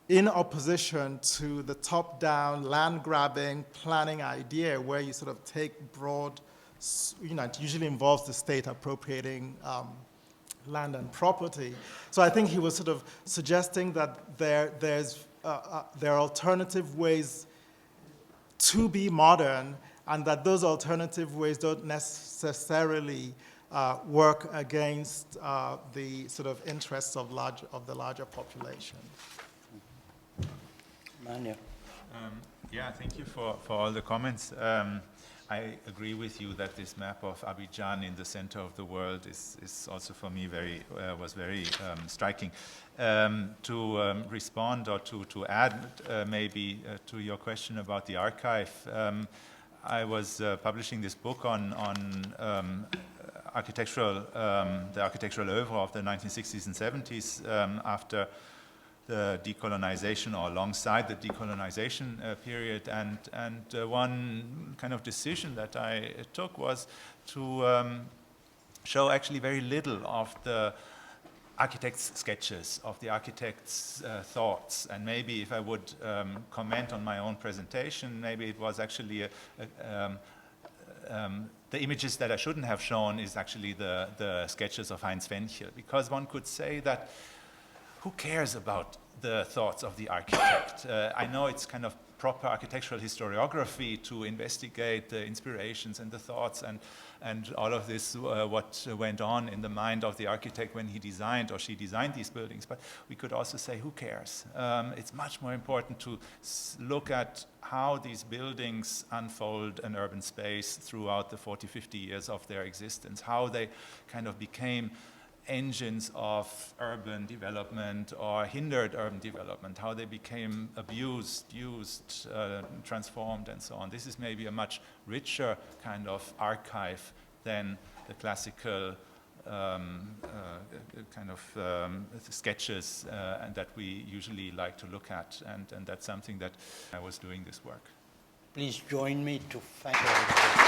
in opposition to the top-down, land-grabbing, planning idea where you sort of take broad, you know, it usually involves the state appropriating land and property. So I think he was sort of suggesting that there are alternative ways to be modern, and that those alternative ways don't necessarily work against the sort of interests of the larger population. Manu. Yeah, thank you for all the comments. I agree with you that this map of Abijan in the center of the world is also for me was very striking. To respond or to add maybe to your question about the archive, I was publishing this book on architectural, the architectural oeuvre of the 1960s and 70s after the decolonization or alongside the decolonization period, and one kind of decision that I took was to show actually very little of the architect's sketches, of the architect's thoughts, and maybe if I would comment on my own presentation, maybe it was actually the images that I shouldn't have shown is actually the sketches of Heinz Fenchel, because one could say that who cares about the thoughts of the architect? I know it's kind of proper architectural historiography to investigate the inspirations and the thoughts and all of this, what went on in the mind of the architect when he designed or she designed these buildings. But we could also say, who cares? It's much more important to look at how these buildings unfold an urban space throughout the 40, 50 years of their existence, how they kind of became engines of urban development or hindered urban development, how they became abused, used, transformed, and so on. This is maybe a much richer kind of archive than the classical kind of sketches and that we usually like to look at, and that's something that I was doing this work. Please join me to thank everybody.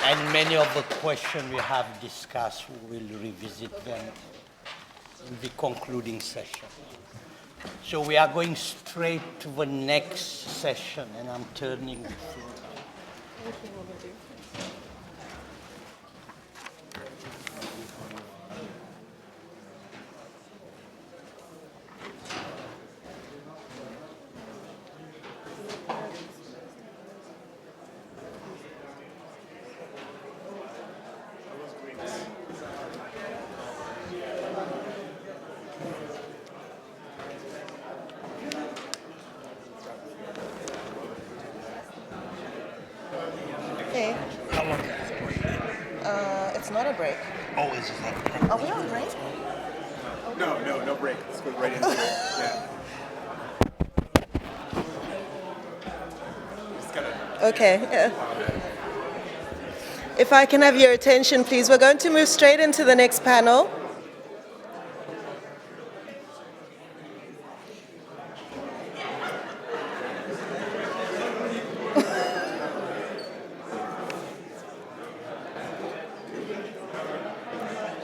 And many of the questions we have discussed, we will revisit them in the concluding session. So we are going straight to the next session, and I'm turning the floor. Okay. How long? It's not a break. Oh, is it? Are we on break? No break. Let's go right into it. Yeah. Okay. Yeah. If I can have your attention, please. We're going to move straight into the next panel.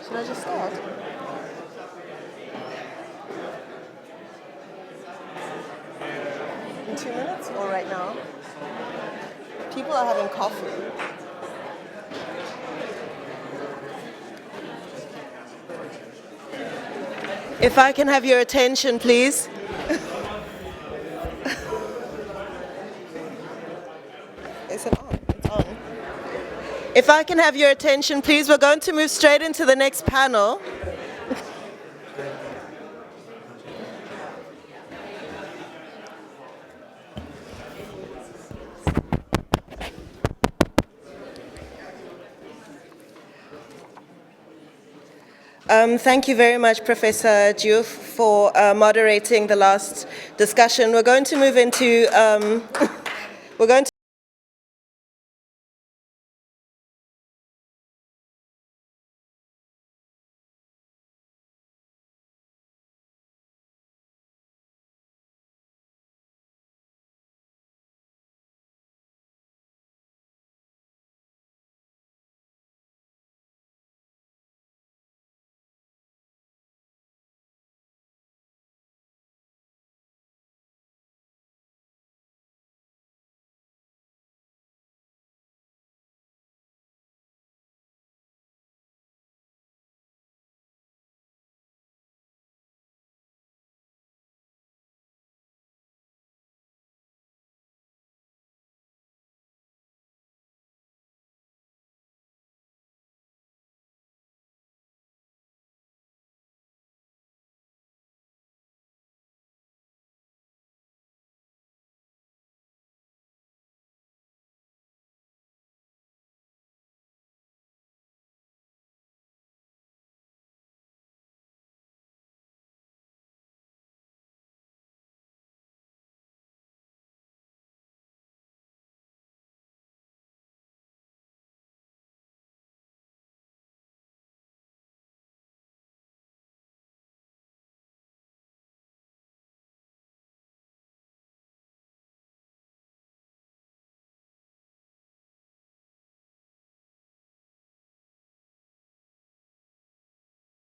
Should I just start? In 2 minutes or right now? People are having coffee. If I can have your attention, please. Is it on? It's on. If I can have your attention, please, we're going to move straight into the next panel. Thank you very much, Professor Diouf, for moderating the last discussion. We're going to move into